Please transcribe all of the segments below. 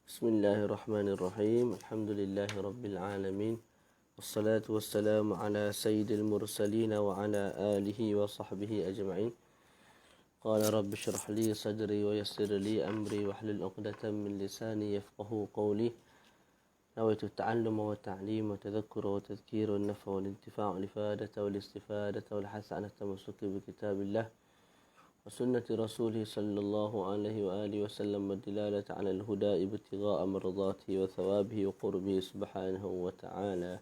Bismillahirrahmanirrahim. Alhamdulillahi alamin. Wassalatu wassalamu ala sayyidil mursalin wa ala alihi wa sahbihi ajma'in. Qala rabbi shrah li sadri wa yassir li amri wahlul 'uqdatam min lisani yafqahu qawli. Nawaitu ta'alluma wa ta'lima wa tadhakkura wa tadhkira wa nafa wal intifa' wal ifadata wal istifadata wal hasanata tamassuki bi kitabillah وسنة رسوله صلى الله عليه وآله وسلم والدلالة على الهدى ابتغاء مرضاته وثوابه وقربه سبحانه وتعالى.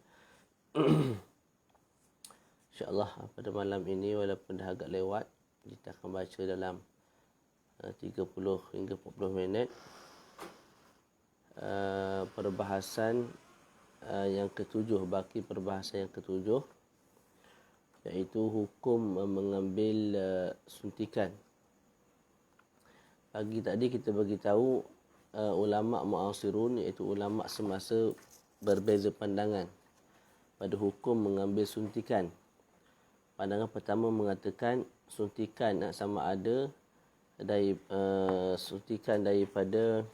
InsyaAllah pada malam ini walaupun dah agak lewat, kita akan baca dalam 30 hingga 40 minit perbahasan yang ketujuh, baki perbahasan yang ketujuh, iaitu hukum mengambil suntikan. Pagi tadi kita bagi tahu ulama mu'asirun, iaitu ulama semasa, berbeza pandangan pada hukum mengambil suntikan. Pandangan pertama mengatakan suntikan sama ada dari suntikan daripada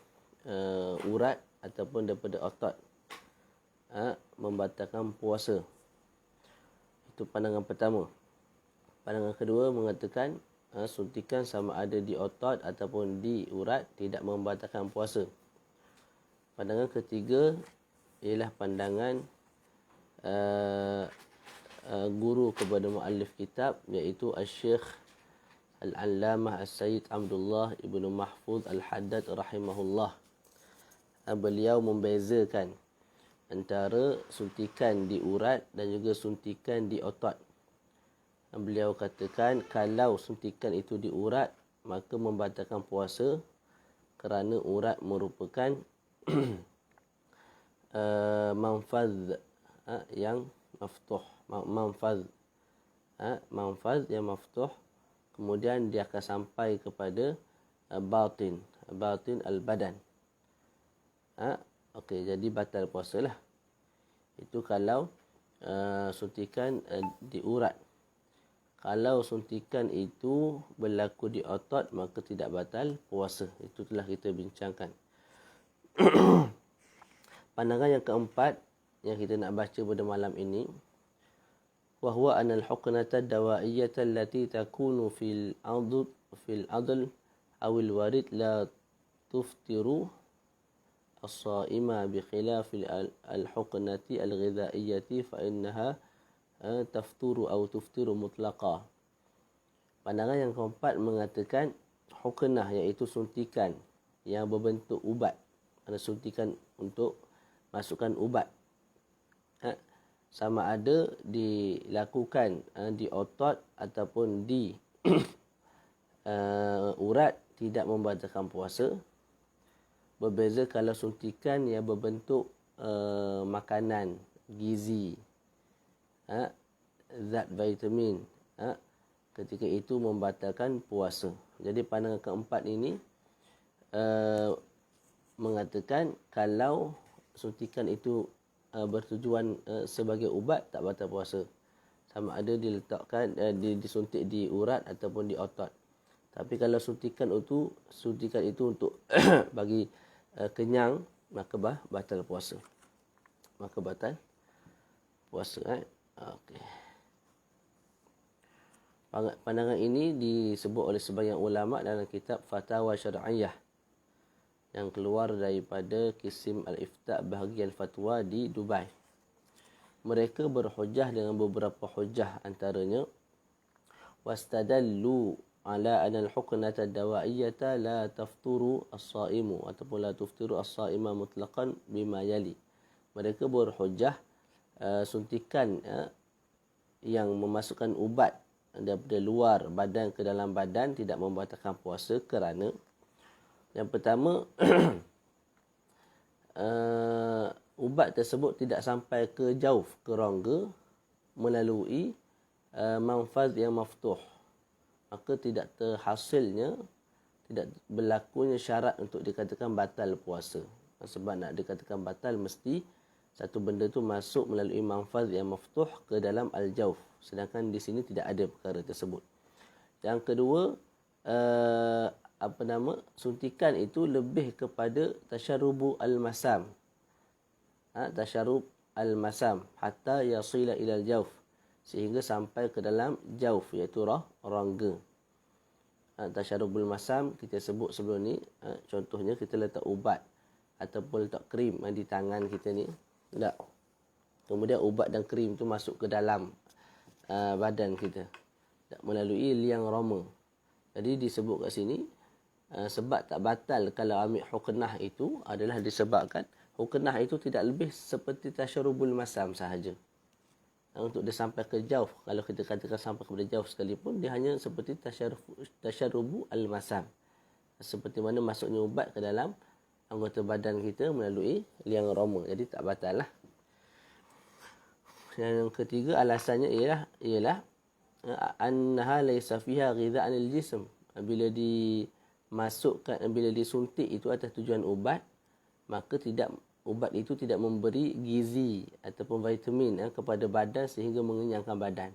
urat ataupun daripada otot membatalkan puasa. Itu pandangan pertama. Pandangan kedua mengatakan suntikan sama ada di otot ataupun di urat tidak membatalkan puasa. Pandangan ketiga ialah pandangan guru kepada muallif kitab, iaitu Al-Syekh Al-Allamah As-Sayyid Abdullah Ibn Mahfuz Al-Haddad rahimahullah. Beliau membezakan antara suntikan di urat dan juga suntikan di otot. Beliau katakan kalau suntikan itu di urat maka membatalkan puasa kerana urat merupakan manfaz yang maftuh. Manfaz yang maftuh, kemudian dia akan sampai kepada batin al-badan. Okey, jadi batal puasa lah. Itu kalau suntikan di urat. Kalau suntikan itu berlaku di otot, maka tidak batal puasa. Itu telah kita bincangkan. Pandangan yang keempat yang kita nak baca pada malam ini, wahwa anal huknata dawa'iyyata allati takunu fil adl awil warid la tuftiru الصائمة بخلاف الحقنة الغذائية فإنها تفطر أو تفطر مطلقا. Pandangan yang keempat mengatakan huknah, iaitu suntikan yang berbentuk ubat. Ada suntikan untuk masukkan ubat. Sama ada dilakukan di otot ataupun di urat, tidak membatalkan puasa. Berbeza kalau suntikan yang berbentuk makanan, gizi, zat vitamin, ketika itu membatalkan puasa. Jadi pandangan keempat ini mengatakan kalau suntikan itu bertujuan sebagai ubat, tak batal puasa. Sama ada diletakkan disuntik di urat ataupun di otot. Tapi kalau suntikan itu untuk bagi kenyang, maka batal puasa. Okey. Pandangan ini disebut oleh sebahagian ulama dalam kitab Fatawa Syar'iyah yang keluar daripada Kisim Al-Ifta' bahagian fatwa di Dubai. Mereka berhujah dengan beberapa hujah, antaranya wastadallu ala anal huknata dawa'iyyata la tafturu as-sa'imu ataupun la tuftiru as-sa'ima mutlaqan bima yali. Mereka berhujah suntikan yang memasukkan ubat daripada luar badan ke dalam badan tidak membatalkan puasa kerana yang pertama ubat tersebut tidak sampai ke jauf, ke rongga melalui manfaz yang maftuh. Maka tidak terhasilnya, tidak berlakunya syarat untuk dikatakan batal puasa. Sebab nak dikatakan batal, mesti satu benda tu masuk melalui manfaz yang maftuh ke dalam al-jauf. Sedangkan di sini tidak ada perkara tersebut. Yang kedua, suntikan itu lebih kepada tasyarrubu al-masam. Tasyarrub al-masam hatta yasila ila al-jawf, sehingga sampai ke dalam jauf, iaitu rongga. Tasyarrubul masam kita sebut sebelum ni, contohnya kita letak ubat ataupun letak krim di tangan kita ni. Tak. Kemudian ubat dan krim tu masuk ke dalam badan kita melalui liang roma. Jadi disebut kat sini sebab tak batal kalau ambil huknah itu adalah disebabkan huknah itu tidak lebih seperti tasyarubul masam sahaja. Untuk dia sampai ke jauh, kalau kita katakan sampai kepada jauh sekalipun, dia hanya seperti tasyarubu al-masam. Seperti mana masuknya ubat ke dalam anggota badan kita melalui liang roma. Jadi tak batal lah. Yang ketiga alasannya ialah annaha laysa fiha ghidha'an lil-jism. Bila disuntik itu atas tujuan ubat, maka ubat itu tidak memberi gizi ataupun vitamin kepada badan sehingga mengenyangkan badan.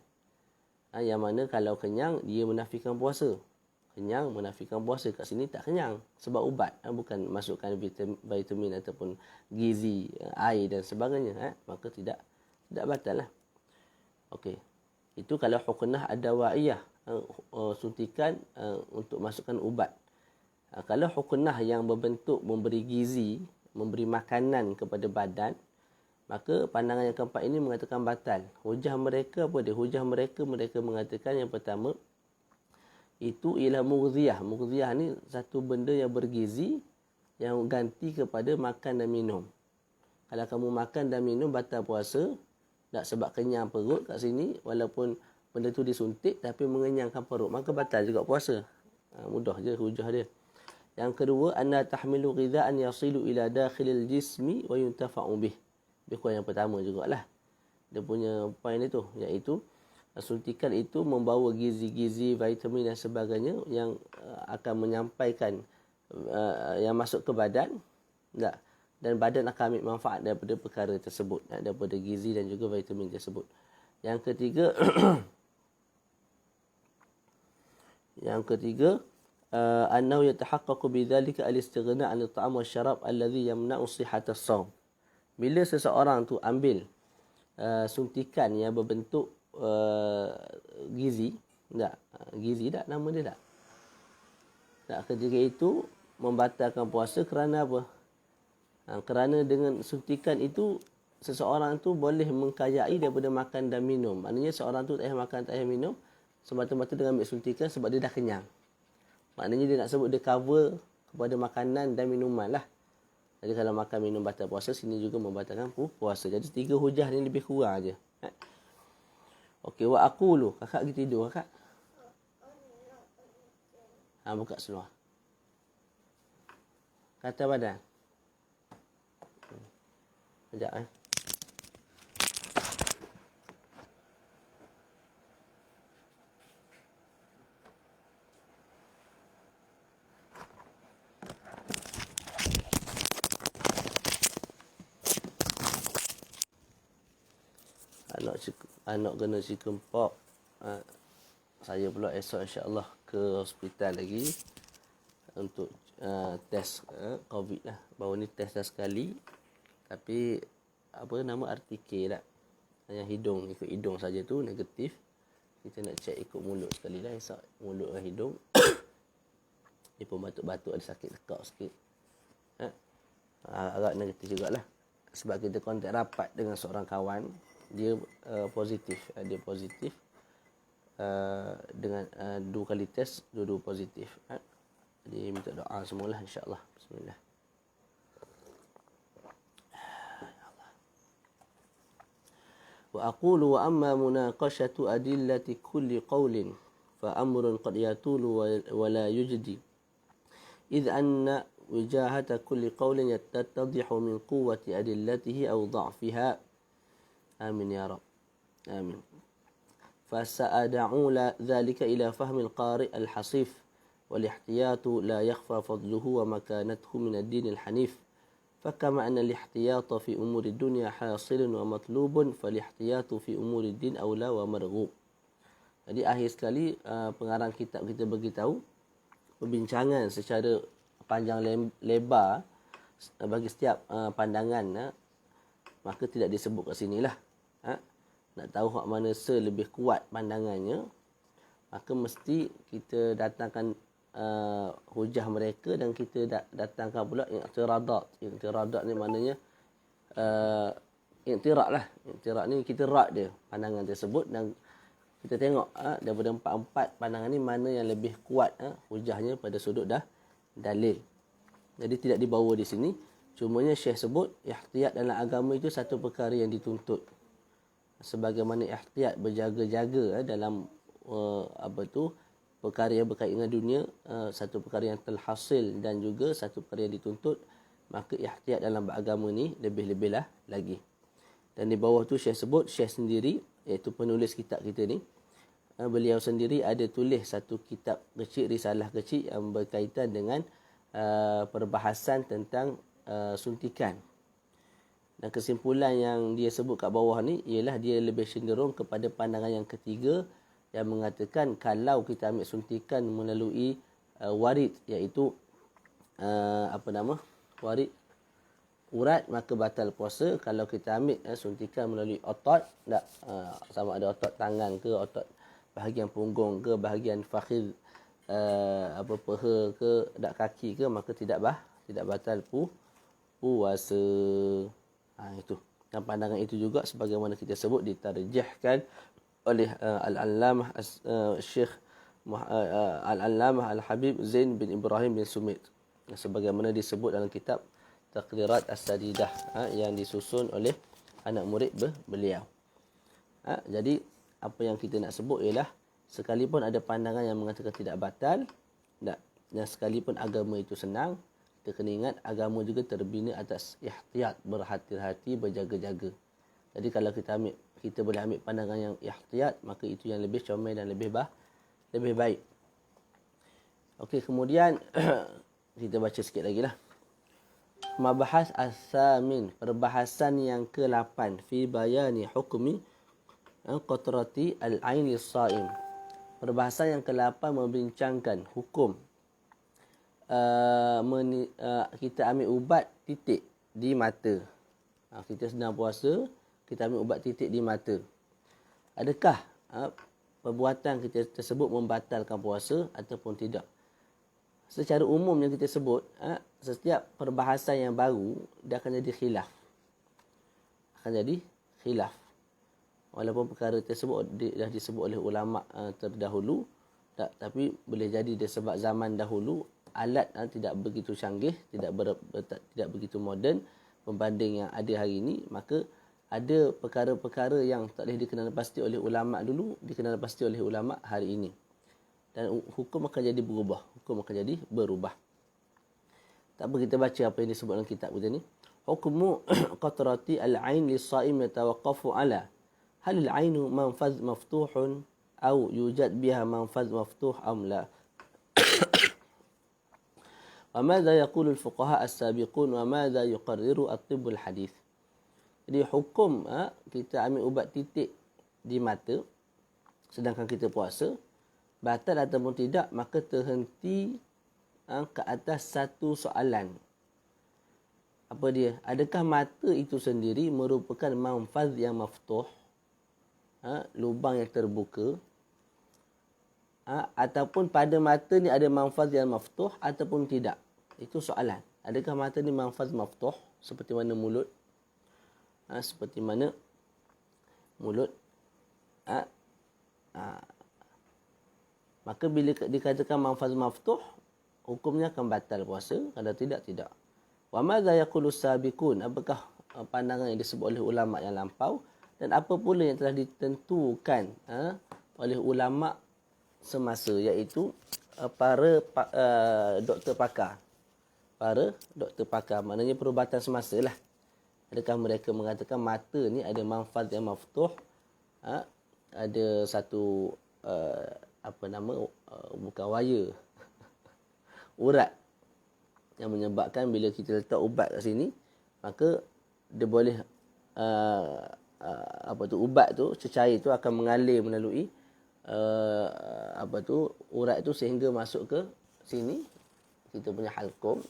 Yang mana kalau kenyang, dia menafikan puasa. Kenyang menafikan puasa. Kat sini tak kenyang sebab ubat, bukan masukkan vitamin ataupun gizi, air dan sebagainya. Maka tidak batal lah. Okey. Itu kalau huknah ad-dawaiyah, suntikan untuk masukkan ubat. Kalau huknah yang berbentuk memberi gizi, memberi makanan kepada badan, maka pandangan yang keempat ini mengatakan batal. Hujah mereka apa dia? Hujah mereka mengatakan yang pertama, itu ialah mughdhiyah. Mughdhiyah ni satu benda yang bergizi yang ganti kepada makan dan minum. Kalau kamu makan dan minum batal puasa, tak sebab kenyang perut kat sini, walaupun benda tu disuntik tapi mengenyangkan perut, maka batal juga puasa. Mudah je hujah dia. Yang kedua, anna tahmilu ghidha'an yasilu ila dakhilil jismi wa yuntafa'u bih. Lebih yang pertama jugalah. Dia punya point itu, iaitu suntikan itu membawa gizi-gizi, vitamin dan sebagainya yang akan menyampaikan yang masuk ke badan. Dan badan akan ambil manfaat daripada perkara tersebut, daripada gizi dan juga vitamin tersebut. Yang ketiga, annahu yatahaqqaqu bidzalika al-istighna' 'an at-ta'am wasyarab alladhi yamna'u sihhat as-shaum. Bila seseorang tu ambil suntikan yang berbentuk gizi, gizi tak nama dia tak? Ketika itu membatalkan puasa kerana apa? Kerana dengan suntikan itu seseorang tu boleh mengkayai daripada makan dan minum. Maknanya seorang tu tak payah makan, tak payah minum, semata-mata dengan ambil suntikan sebab dia dah kenyang. Maknanya dia nak sebut dia cover kepada makanan dan minuman lah. Jadi kalau makan minum batal puasa, sini juga membatalkan puasa. Jadi 3 hujah ni lebih kurang aja. Okey, wa aqulu. Kakak pergi tidur, kakak. Buka seluar. Kata badan. Sekejap anak kena chicken pox. Saya pula esok insya-Allah ke hospital lagi untuk test COVID lah. Baru ni test dah sekali. Tapi apa nama RTK tak. Yang hidung, ikut hidung saja tu negatif. Kita nak check ikut mulut sekali lah esok. Mulut dan hidung. Dia pun batuk-batuk, ada sakit tekak sikit. Agak negatif jugalah. Sebab kita kontak rapat dengan seorang kawan. Dia positif. Dia positif. Dengan 2 kali test, dua-dua positif. Jadi minta doa semualah insya-Allah. Bismillah. Wa aqulu wa amma munaqashatu adillati kulli qawlin fa amrun qad yatulu wa la yujdi. إذ أن وجاهة كل قول يتضح من قوة أدلته أو ضعفها. آمين يا رب. آمين. فسأدعو ذلك إلى فهم القارئ الحصيف والاحتياط لا يخفى فضله ومكانته من الدين الحنيف. فكما أن الاحتياط في أمور الدنيا حاصل ومطلوب فالاحتياط في أمور الدين أولى ومرغوب. Jadi akhir sekali pengarang kitab kita beritahu perbincangan secara panjang lebar bagi setiap pandangan, maka tidak disebut kat sinilah. Nak tahu hak mana lebih kuat pandangannya, maka mesti kita datangkan hujah mereka dan kita datangkan pula i'tiradat. I'tiradat ni maknanya i'tirak lah. I'tirak ni kita rak dia pandangan tersebut dan kita tengok daripada empat pandangan ni mana yang lebih kuat hujahnya pada sudut dalil. Jadi tidak dibawa di sini. Cumanya Syekh sebut ihtiyat dalam agama itu satu perkara yang dituntut. Sebagaimana ihtiyat berjaga-jaga dalam perkara yang berkaitan dengan dunia, satu perkara yang terhasil dan juga satu perkara yang dituntut, maka ihtiyat dalam beragama ni lebih-lebih lah lagi. Dan di bawah tu Syekh sebut, Syekh sendiri, iaitu penulis kitab kita ni, beliau sendiri ada tulis satu kitab kecil, risalah kecil yang berkaitan dengan perbahasan tentang suntikan. Dan kesimpulan yang dia sebut kat bawah ni ialah dia lebih cenderung kepada pandangan yang ketiga yang mengatakan kalau kita ambil suntikan melalui warid, iaitu warid urat, maka batal puasa. Kalau kita ambil suntikan melalui otot, sama ada otot tangan ke, otot bahagian punggung ke, bahagian fakhid, paha ke, kaki ke, maka tidak batal puasa. Itu. Dan pandangan itu juga sebagaimana kita sebut ditarjihkan oleh Al-Allamah Syekh Al-Allamah Al-Habib Zain bin Ibrahim bin Sumit, sebagaimana disebut dalam kitab Taqrirat As-Sadidah yang disusun oleh anak murid beliau. Jadi apa yang kita nak sebut ialah sekalipun ada pandangan yang mengatakan tidak batal, dan sekalipun agama itu senang, kita kena ingat agama juga terbina atas ihtiyat, berhati-hati, berjaga-jaga. Jadi kalau kita boleh ambil pandangan yang ihtiyat, maka itu yang lebih comel dan lebih baik. Okey, kemudian kita baca sikit lagi lah. Mabahas as-samin, perbahasan yang ke-8 fi bayani hukmi qatrati al-aini as-saim. Perbahasan yang ke-8 membincangkan hukum kita ambil ubat titik di mata. Kita sedang puasa, kita ambil ubat titik di mata. Adakah perbuatan kita tersebut membatalkan puasa ataupun tidak? Secara umum yang kita sebut, setiap perbahasan yang baru dia akan jadi khilaf. Walaupun perkara tersebut dah disebut oleh ulama terdahulu, tapi boleh jadi disebab zaman dahulu alat tidak begitu canggih, tidak begitu moden berbanding yang ada hari ini, maka ada perkara-perkara yang tak boleh dikenal pasti oleh ulama dulu dikenal pasti oleh ulama hari ini. Dan hukum akan jadi berubah. Tak apa, kita baca apa yang disebut dalam kitab kita ni. Hukmu qatrati al-ain lis-saim yatawaqqafu ala hal al-ainu manfaz maftuhun aw yujad biha manfaz maftuh am la. Wa madza yaqulu al-fuqaha as-sabiqun wa madza yuqarriru at-tibb al-hadith. Jadi hukum kita ambil ubat titik di mata sedangkan kita puasa, batal ataupun tidak, maka terhenti ke atas satu soalan. Apa dia? Adakah mata itu sendiri merupakan manfaz yang maftuh, lubang yang terbuka, ataupun pada mata ni ada manfaz yang maftuh ataupun tidak? Itu soalan. Adakah mata ni manfaz maftuh seperti mana mulut? Maka bila dikatakan manfaz maftuh, hukumnya akan batal puasa. Kalau tidak, tidak. Wa madza yaqulu sabiqun, apakah pandangan yang disebut oleh ulama yang lampau, dan apa pula yang telah ditentukan oleh ulama semasa, iaitu para doktor pakar. Para doktor pakar, maknanya perubatan semasa lah. Adakah mereka mengatakan mata ni ada manfaz yang maftuh, ada satu bukan wire, urat yang menyebabkan bila kita letak ubat kat sini, maka dia boleh ubat tu, cecair tu akan mengalir melalui urat tu sehingga masuk ke sini, kita punya halqum,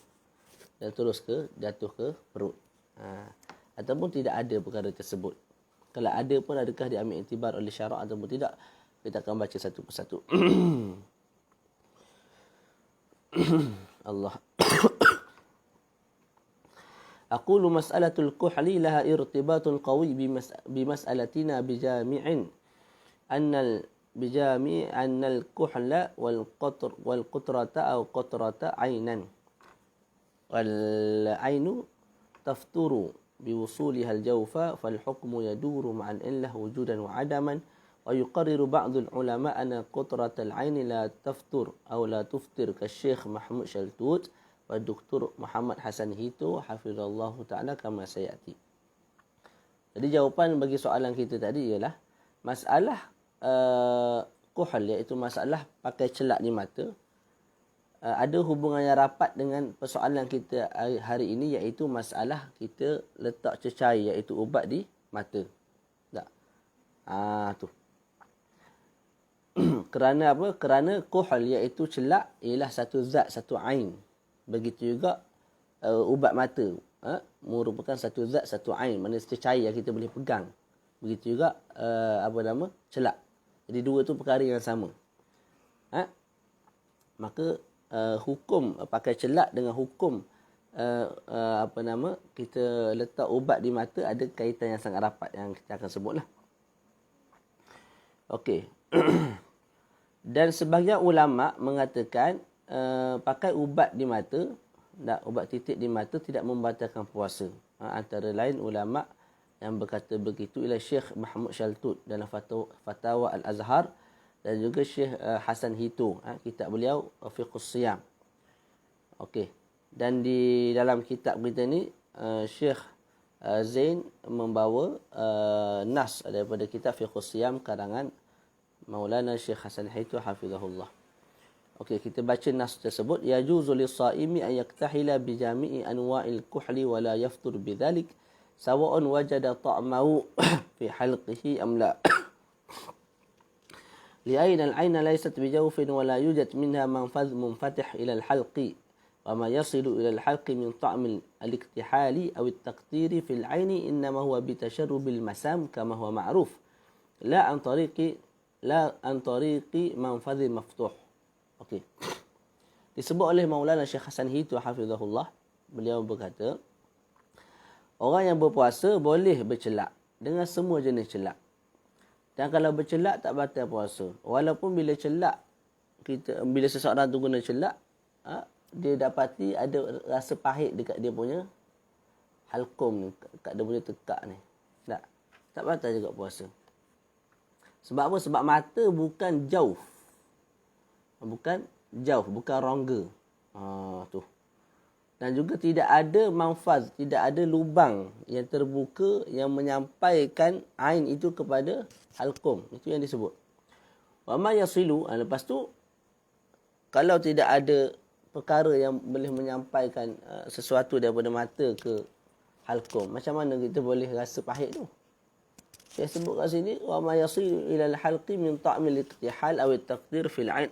dan terus jatuh ke perut. Ataupun tidak ada perkara tersebut. Kalau ada pun, adakah diambil iktibar oleh syarak ataupun tidak, kita akan baca satu persatu. Allah. Aqulu mas'alatul kuhli laha irtibatun qawi bimas'alatina bijami'in annal kuhla wal qutrata aw qutrata aynan wal aynu tafturu biwusuliha al jawfa fal hukmu yaduru ma'al illah wujudan wa adaman wa yuqarriru ba'd al ulama anna qutrat al ayn la taftur aw la tuftir ka Syekh Mahmud Shaltut wa Dr. Muhammad Hasan Hito hafizallahu taala kama sayati. Jadi jawapan bagi soalan kita tadi ialah masalah kuhal, iaitu masalah pakai celak di mata, ada hubungan yang rapat dengan persoalan kita hari ini, iaitu masalah kita letak cecair, iaitu ubat di mata. Tak? Tu. Kerana apa? Kerana kuhal, iaitu celak, ialah satu zat, satu ain. Begitu juga ubat mata merupakan satu zat, satu ain, mana cecair yang kita boleh pegang. Begitu juga celak. Jadi dua tu perkara yang sama. Maka hukum pakai celak dengan hukum kita letak ubat di mata ada kaitan yang sangat rapat yang kita akan sebutlah. Okey. Dan sebahagian ulama mengatakan pakai ubat di mata, ubat titik di mata tidak membatalkan puasa. Antara lain ulama yang berkata begitu ialah Syekh Mahmud Shaltut dalam Fatawa Al-Azhar dan juga Syekh Hasan Hito, kitab beliau Fiqhus Siyam. Okey. Dan di dalam kitab kita ni Syekh Zain membawa nas daripada kitab Fiqhus Siyam karangan Maulana Syekh Hasan Hito hafizahullah. Okey, kita baca nas tersebut. Yajuzu lis-saimi an yaktahila bi jami'i anwa'il kuhli wa la yaftur bidzalik sawa'un wajada ta'mahu fi halqihi am la. Li'ayna al-'ayna laysat bi jawfin wa la yujad minha manfadh munfatih ila al-halqi wa ma yasilu ila al-halqi min ta'm al-iktihali aw at-taqtiri fi al-'ayni innama huwa bi tasharrubil masam kama huwa ma'ruf la an tariqi manfadh maftuh. Okey. Disebut oleh Maulana Syekh Hasan Hito hafizahullah, beliau berkata, orang yang berpuasa boleh bercelak dengan semua jenis celak. Dan kalau bercelak tak batal puasa. Walaupun bila seseorang tu guna celak, dia dapati ada rasa pahit dekat dia punya halqum ni, dekat dia punya tekak ni. Tak batal juga puasa. Sebab apa? Sebab mata bukan jauh. Bukan rongga. Tu. Dan juga tidak ada manfaz, tidak ada lubang yang terbuka yang menyampaikan ain itu kepada halqum. Itu yang disebut. Wa ma yasilu, lepas tu kalau tidak ada perkara yang boleh menyampaikan sesuatu daripada mata ke halqum, macam mana kita boleh rasa pahit tu? Saya sebut kat sini, wa ma yasilu ila al-halqi min ta'mil iktihal aw at-taqdir fil 'ain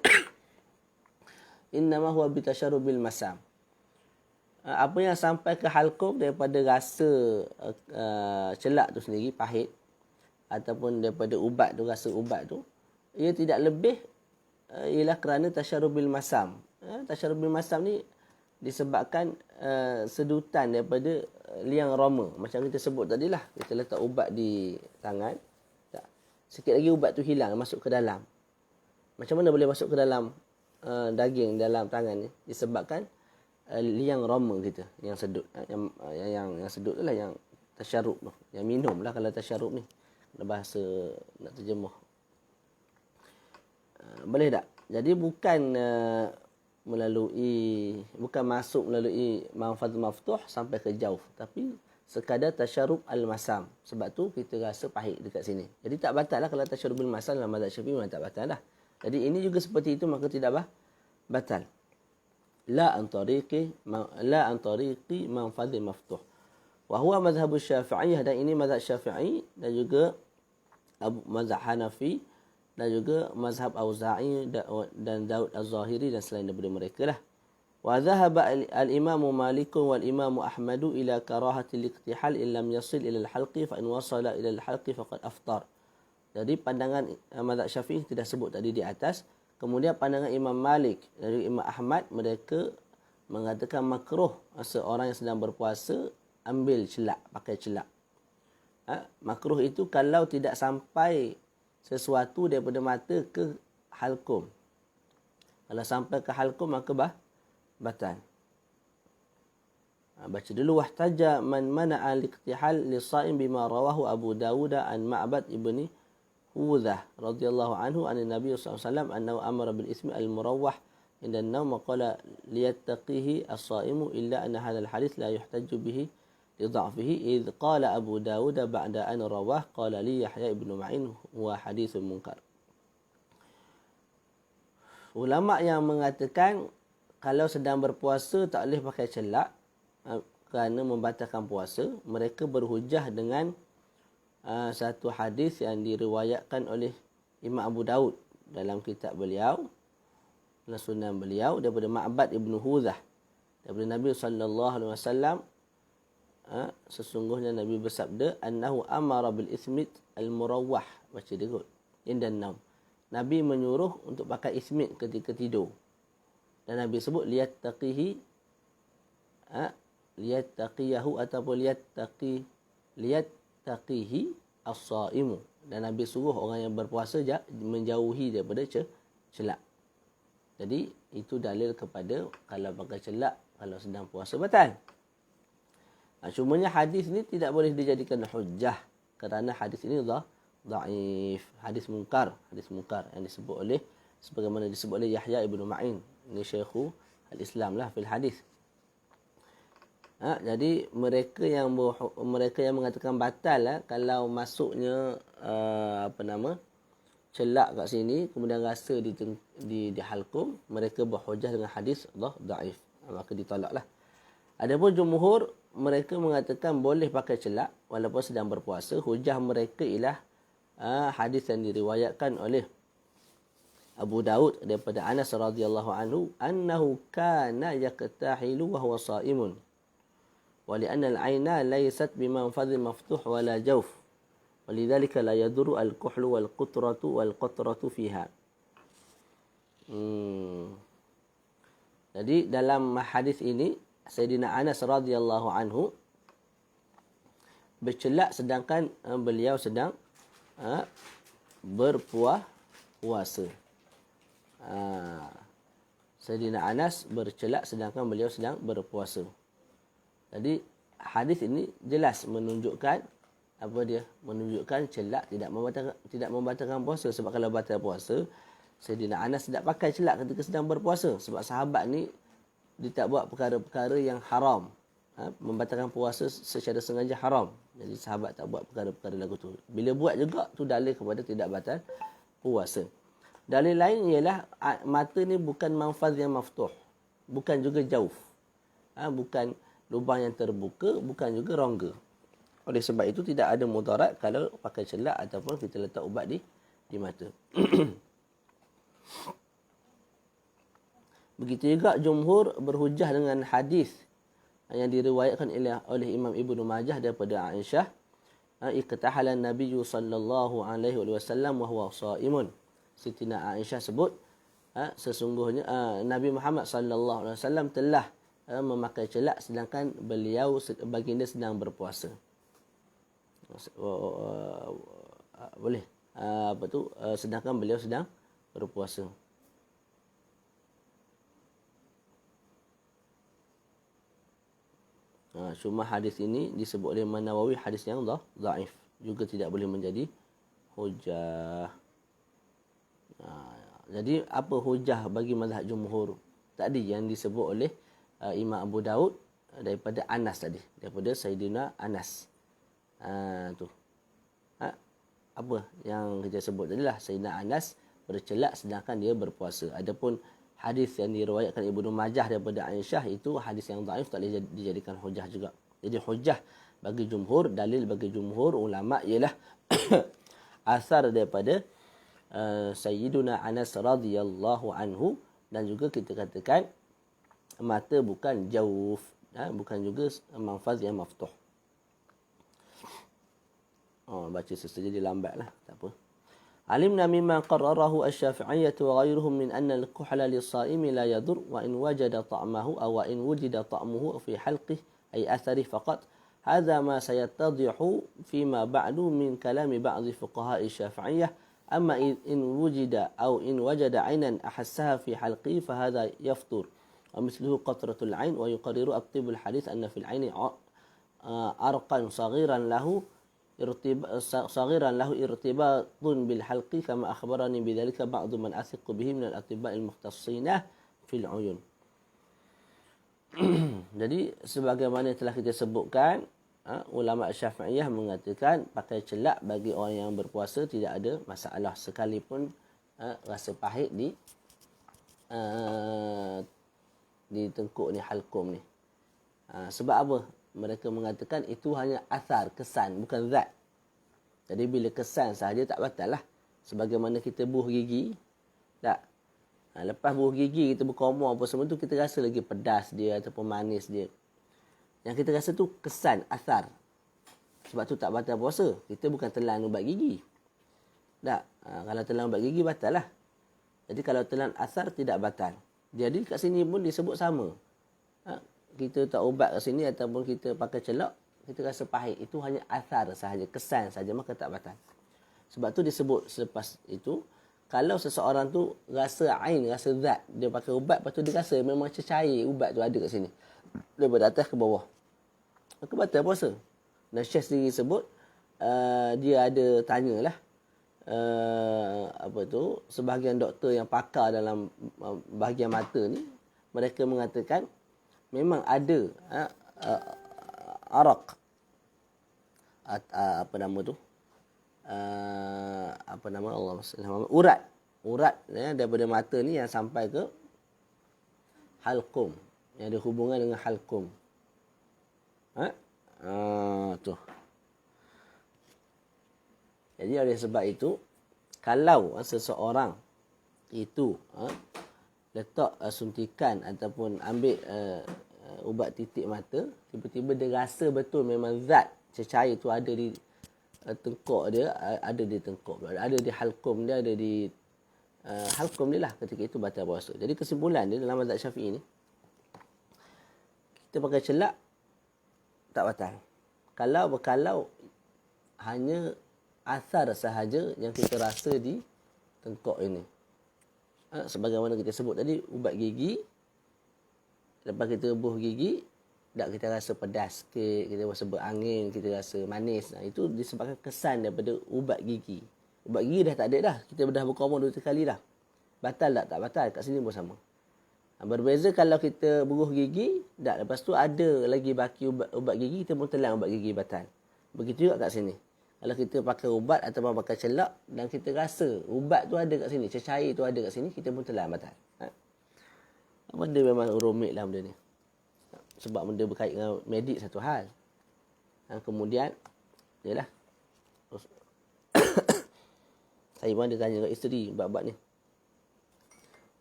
innama huwa bitasharrubil masam. Apa yang sampai ke halqum daripada rasa celak tu sendiri pahit ataupun daripada ubat tu, rasa ubat tu, ia tidak lebih ialah kerana tasharrubil masam. Tasharrubil masam ni disebabkan sedutan daripada liang roma. Macam kita sebut tadilah, kita letak ubat di tangan, sikit lagi ubat tu hilang, masuk ke dalam. Macam mana boleh masuk ke dalam daging dalam tangan ni? Disebabkan liang roma kita yang sedut, yang sedut tu lah, yang tasyarrub tu, yang minum lah kalau tasyarrub ni, kalau bahasa nak terjemuh. Boleh tak? Jadi bukan masuk melalui manfaz maftuh sampai ke jauh, tapi sekadar tasyarrub al-masam. Sebab tu kita rasa pahit dekat sini. Jadi tak batal lah kalau tasyarrubul masam dalam mazhab Syafi'i, memang tak batal lah. Jadi ini juga seperti itu, maka tidak batal. La an tariqi manfaz maftuh. Wa huwa mazhab Syafi'iyah, dan ini mazhab Syafi'i dan juga mazhab Hanafi dan juga mazhab Auza'i dan Daud Az-Zahiri dan selain daripada mereka lah. Wa dhahaba al-Imam Malik wal Imam Ahmad ila karahati al-iqtihal in lam yasil ila al-halqi fa in wasala ila al-halqi faqad aftar. Jadi pandangan mazhab Syafi'i tidak sebut tadi di atas. Kemudian pandangan Imam Malik dan Imam Ahmad, mereka mengatakan makruh seorang yang sedang berpuasa ambil celak, pakai celak. Makruh itu kalau tidak sampai sesuatu daripada mata ke halkum. Kalau sampai ke halkum maka batal. Baca dulu. Wahtaja man mana'a al-iqtihal lis-sha'im bima rawahu Abu Dawud an Ma'bad ibni Hudhah radhiyallahu anhu an Nabi sallallahu alaihi wasallam annahu amara bil ismi al-murawwah inda an-nawm wa qala liyattaqihi as-sha'imu illa anna hadha al-hadith la yuhtaju bihi lidha'fihi idh qala Abu Dawud ba'da an rawah qala li Yahya ibn Ma'in huwa hadithun munkar. Ulama yang mengatakan kalau sedang berpuasa tak boleh pakai celak kerana membatalkan puasa, mereka berhujah dengan satu hadis yang diriwayatkan oleh Imam Abu Daud dalam kitab beliau, dalam sunan beliau, daripada Ma'bad ibn Hudhah, daripada Nabi sallallahu alaihi wasallam, sesungguhnya Nabi bersabda annahu amara bil ismit al-murawwah, baca dia kot, indan naum. Nabi menyuruh untuk pakai ismit ketika tidur. Dan Nabi sebut liyattaqihi, liyattaqiyahu ataupun liyattaqihi as-saimu. Dan Nabi suruh orang yang berpuasa menjauhi daripada celak. Jadi itu dalil kepada kalau pakai celak kalau sedang puasa batal. Cumanya hadis ni tidak boleh dijadikan hujjah kerana hadis ini dhaif, hadis munkar yang disebut oleh, sebagaimana disebut oleh Yahya ibn Ma'in, ini Syekhul Islam lah fil hadis. Jadi mereka yang mengatakan batal kalau masuknya celak kat sini kemudian rasa di halkum, mereka berhujah dengan hadis dhaif, maka ditolaklah. Adapun jumhur mereka mengatakan boleh pakai celak walaupun sedang berpuasa. Hujah mereka ialah hadis yang diriwayatkan oleh Abu Daud daripada Anas radhiyallahu anhu annahu kana yaqtahilu wa huwa sha'imun wa li'anna al-'ayna laysat bimanfadhin maftuh wala jawf walidhalika la yadurru al-kuhlu wal qatratu fiha. Jadi dalam hadis ini Sayyidina Anas radhiyallahu anhu bercelak sedangkan beliau sedang berpuasa. Sayyidina Anas bercelak sedangkan beliau sedang berpuasa. Jadi hadis ini jelas menunjukkan apa dia? Menunjukkan celak tidak membatalkan puasa. Sebab kalau batal puasa, Sayyidina Anas tidak pakai celak ketika sedang berpuasa. Sebab sahabat ni dia tak buat perkara-perkara yang haram. Membatalkan puasa secara sengaja haram. Jadi sahabat tak buat perkara-perkara lagu tu. Bila buat juga tu dalil kepada tidak batal puasa. Dalil lain ialah mata ni bukan manfaz yang maftuh, bukan juga jauf. Bukan lubang yang terbuka, bukan juga rongga. Oleh sebab itu tidak ada mudarat kalau pakai celak ataupun kita letak ubat di mata. Begitu juga jumhur berhujah dengan hadis yang diriwayatkan oleh Imam Ibnu Majah daripada Aisyah, iqtahala an-nabiy sallallahu alaihi wasallam wa huwa shaimun. Sitina Aisyah sebut sesungguhnya Nabi Muhammad sallallahu alaihi wasallam telah memakai celak sedangkan beliau baginda sedang berpuasa. Boleh sedangkan beliau sedang berpuasa. Cuma hadis ini disebut oleh Imam Nawawi hadis yang dhaif, juga tidak boleh menjadi hujah. Jadi apa hujah bagi mazhab jumhur tadi yang disebut oleh Imam Abu Daud daripada Anas tadi, daripada Sayyidina Anas. Apa yang kita sebut tadi lah, Sayyidina Anas bercelak sedangkan dia berpuasa. Adapun hadis yang diriwayatkan Ibnu Majah daripada Aisyah itu hadis yang dhaif, tak boleh dijadikan hujah juga. Jadi hujah bagi jumhur, dalil bagi jumhur ulama ialah asar daripada Sayyiduna Anas radhiyallahu anhu, dan juga kita katakan mata, bukan jauf. Bukan juga manfaz yang maftuh. Baca sesaja dia lambatlah, tak apa. علمنا مما قرره الشافعية وغيرهم من أن الكحل للصائم لا يضر وإن وجد طعمه أو وإن وجد طعمه في حلقه أي أثره فقط. هذا ما سيتضح فيما بعد من كلام بعض فقهاء الشافعية. أما إن وجد أو إن وجد عينا أحسها في حلقه فهذا يفطر. ومثله قطرة العين. ويقرر الطب الحديث أن في العين عرقا صغيرا له ارتباط بالحلق كما أخبرني بذلك بعض من أثق به من الأطباء المختصين في العيون. Jadi sebagaimana telah kita sebutkan, ulama Syafi'iyah mengatakan pakai celak bagi orang yang berpuasa tidak ada masalah sekalipun rasa pahit di tengkuk ni, halkum ni. Sebab apa? Mereka mengatakan itu hanya asar, kesan, bukan zat. Jadi bila kesan sahaja tak batal lah. Sebagaimana kita buh gigi, tak. Lepas buh gigi, kita berkomor apa semua tu, kita rasa lagi pedas dia ataupun manis dia. Yang kita rasa tu kesan, asar. Sebab tu tak batal puasa. Kita bukan telan ubat gigi. Tak. Kalau telan ubat gigi, batal lah. Jadi kalau telan asar, tidak batal. Jadi kat sini pun disebut sama. Kita tak ubat kat sini ataupun kita pakai celak, kita rasa pahit. Itu hanya asar sahaja, kesan sahaja, maka tak batal. Sebab tu disebut selepas itu, kalau seseorang tu rasa ain, rasa zat, dia pakai ubat, lepas tu dia rasa memang cecair ubat tu ada kat sini. Daripada atas ke bawah. Maka batal puasa. Dan Syekh sendiri sebut, dia ada tanyalah, sebahagian doktor yang pakar dalam bahagian mata ni, mereka mengatakan, memang ada arak, urat daripada mata ni yang sampai ke halqum, yang ada hubungan dengan halqum. Tu. Jadi oleh sebab itu, kalau seseorang itu letak suntikan ataupun ambil ubat titik mata, tiba-tiba dia rasa betul memang zat cecair itu ada di tengkuk dia, ada di tengkuk, ada di halqum dia, ada di halqum dia lah, ketika itu batal puasa. Jadi kesimpulan dia dalam mazhab Syafi'i ni, kita pakai celak tak batal. Kalau hanya asar sahaja yang kita rasa di tengkuk ini. Sebagaimana kita sebut tadi, ubat gigi, lepas kita buh gigi, tak kita rasa pedas sikit, kita rasa berangin, kita rasa manis. Itu disebabkan kesan daripada ubat gigi. Ubat gigi dah tak ada dah. Kita dah berkomor 2-3 kali dah. Batal tak? Tak batal. Kat sini pun sama. Berbeza kalau kita buruh gigi, tak, lepas tu ada lagi baki ubat gigi, kita pun telan ubat gigi, batal. Begitu juga kat sini. Kalau kita pakai ubat ataupun pakai celak dan kita rasa ubat tu ada kat sini, cecair tu ada kat sini, kita pun telan, batal. Benda memang rumit lah benda ni. Sebab benda berkait dengan medik satu hal. Kemudian, yalah. Saya pun ada tanya kat isteri bab-bab ni.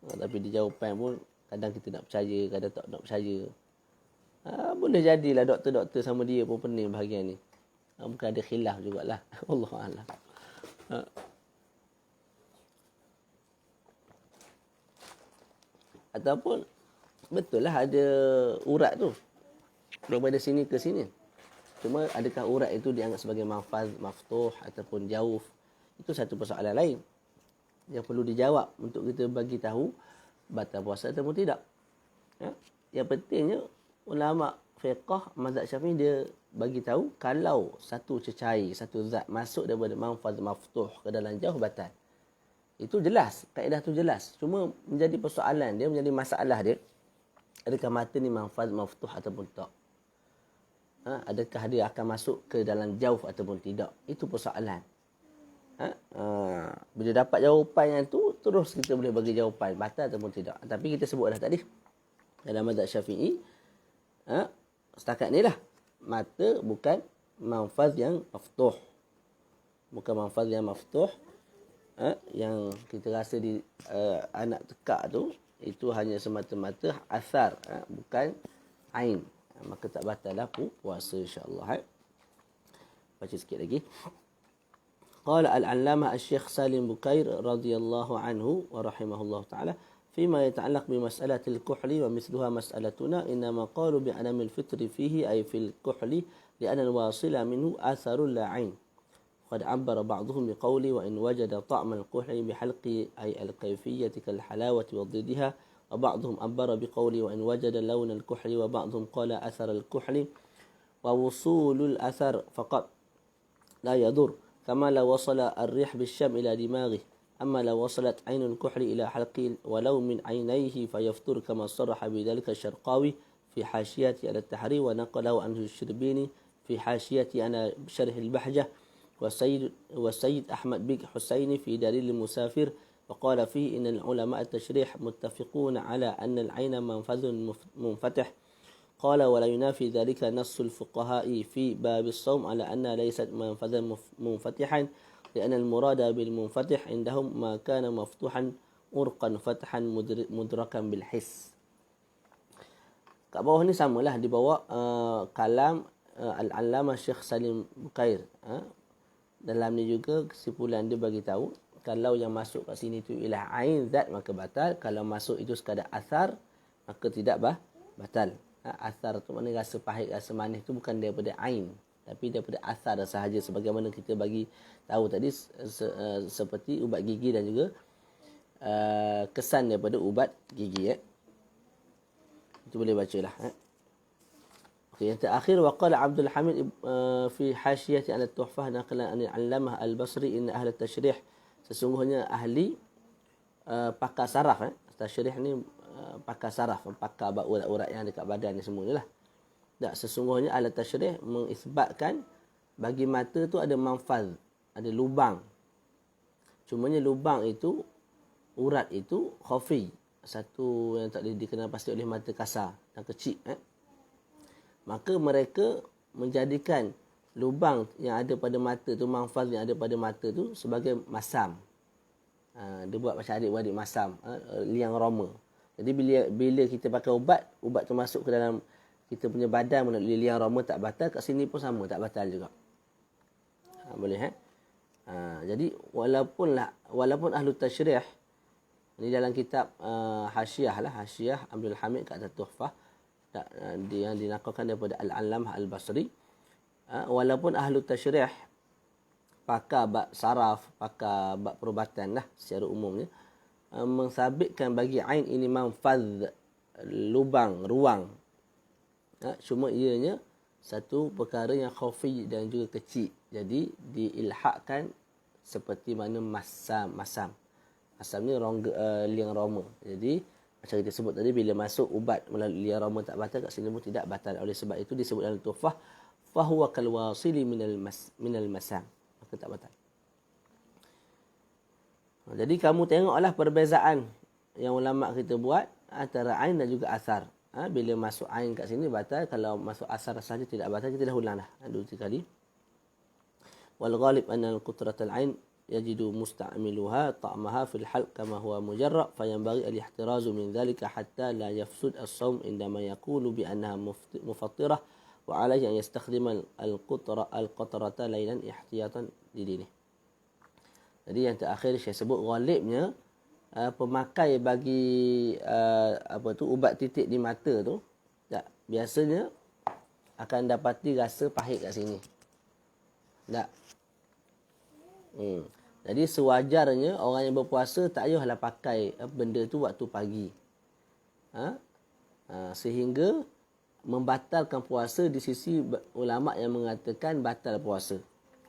Tapi di jawapan pun, kadang kita nak percaya, kadang tak nak percaya. Boleh jadilah doktor-doktor sama dia pun pening bahagian ni. Bukan ada khilaf jugalah. Wallahualam. Ataupun betul lah ada urat tu daripada sini ke sini. Cuma adakah urat itu dianggap sebagai manfaz, maftuh ataupun jauf? Itu satu persoalan lain yang perlu dijawab untuk kita bagi tahu batal puasa ataupun tidak. Yang pentingnya ulama fiqh mazhab Syafi'i dia bagi tahu kalau satu cecair, satu zat masuk daripada manfaz maftuh ke dalam jauh, batal. Itu jelas, kaedah tu jelas. Cuma menjadi persoalan dia, menjadi masalah dia, adakah mata ni manfaz maftuh ataupun tak? Adakah dia akan masuk ke dalam jauh ataupun tidak? Itu persoalan. Bila dapat jawapan yang tu, terus kita boleh bagi jawapan batal ataupun tidak. Tapi kita sebut dah tadi, dalam mazhab Syafi'i, setakat ni lah, mata bukan manfaz yang maftuh. Bukan manfaz yang maftuh, yang kita rasa di anak tekak tu, itu hanya semata-mata asar, bukan ain. Maka tak batal lah puasa insya-Allah. Baca sikit lagi. Qala al-allamah al-Syekh Salim Bukair radhiyallahu anhu wa rahimahullah ta'ala فيما يتعلق بمسألة الكحل ومثلها مسألتنا إنما قالوا بعدم الفطر فيه أي في الكحل لأن الواصل منه آثر لا عين. قد عبر بعضهم بقوله وإن وجد طعم الكحل بحلق أي الكيفية كالحلاوة وضدها، وبعضهم عبر بقوله وإن وجد لون الكحل، وبعضهم قال أثر الكحل ووصول الأثر فقط لا يضر، كما لو وصل الريح بالشم إلى دماغه. أما لو وصلت عين الكحل إلى حلق ولو من عينيه فيفطر، كما صرح بذلك الشرقاوي في حاشية على التحرير، ونقله عنه الشربيني في حاشية على شرح البحجة، والسيد أحمد بن حسين في دليل المسافر، وقال فيه إن العلماء التشريح متفقون على أن العين منفذ منفتح. قال ولا ينافي ذلك نص الفقهاء في باب الصوم على أنها ليست منفذا منفتحا، لأن المراد بالمنفتح عندهم ما كان مفتوحا urqan fathan mudrakan bil his. Kat bawah ni samalah di bawah kalam al-allamah Syekh Salim Bukair. Dalam ni juga kesimpulan dia bagi tahu kalau yang masuk kat sini tu ialah ain zat maka batal, kalau masuk itu sekadar athar maka tidak batal. Athar tu maknanya rasa pahit, rasa manis tu bukan daripada ain, tapi daripada athar sahaja, sebagaimana kita bagi tahu tadi seperti ubat gigi dan juga kesan daripada ubat gigi. Itu boleh bacalah. Okay, yang terakhir waqala Abdul Hamid fi hasyiati ala tuhfah naqlan an al-allamah al-Basri inna ahli tasyrih, sesungguhnya ahli pakar saraf. Tasyrih ni pakar saraf, pakar urat-urat yang dekat badan ni semua ni lah. Tak, sesungguhnya ahli tasyrih mengisbatkan bagi mata tu ada manfaz, ada lubang. Cumanya lubang itu, urat itu khafi, satu yang tak boleh dikenal pasti oleh mata kasar dan kecil. Maka mereka menjadikan lubang yang ada pada mata tu, manfaz yang ada pada mata tu sebagai masam. Dia buat macam adik-beradik masam, liang roma. Jadi bila kita pakai ubat tu masuk ke dalam kita punya badan melalui liang roma tak batal, kat sini pun sama, tak batal juga. Boleh jadi walaupun ahlu tasyrih ni dalam kitab Hasyiah Abdul Hamid kat atas Tuhfah yang dinakalkan daripada Al-Allamah Al-Basri, walaupun ahlu tasyrih pakar bab saraf, pakar bab perubatan lah secara umumnya, mensabitkan bagi ain ini manfaz, lubang, ruang. Cuma ianya satu perkara yang khafi dan juga kecil. Jadi diilhakkan seperti mana masam. Masam ni liang roma. Jadi macam kita sebut tadi, bila masuk ubat melalui liang roma tak batal, kat sini pun tidak batal. Oleh sebab itu disebut dalam Tuhfah fahuwa kal wasili minal masam, maka tak batal. Jadi kamu tengoklah perbezaan yang ulama kita buat antara ain dan juga asar. Bila masuk ain kat sini batal, kalau masuk asar saja tidak batal. Kita dah ulang dah 2-3 kali. Wal ghalib anna al-qutrat al-ain yajidu musta'miluha ta'maha fil halq kama huwa mujarrad, fayanbaghi al-ihtirazu min dhalika hatta la yafsud as-sawm indama yaqulu bi annaha mufattirah, wa alayhi an yastakhdima al-qatrata laylan ihtiyatan lidini. Jadi yang terakhir saya sebut ghalibnya pemakai bagi ubat titik di mata tu tak, biasanya akan dapati rasa pahit kat sini. Tak. Jadi sewajarnya orang yang berpuasa tak payahlah pakai benda tu waktu pagi. Sehingga membatalkan puasa di sisi ulama yang mengatakan batal puasa.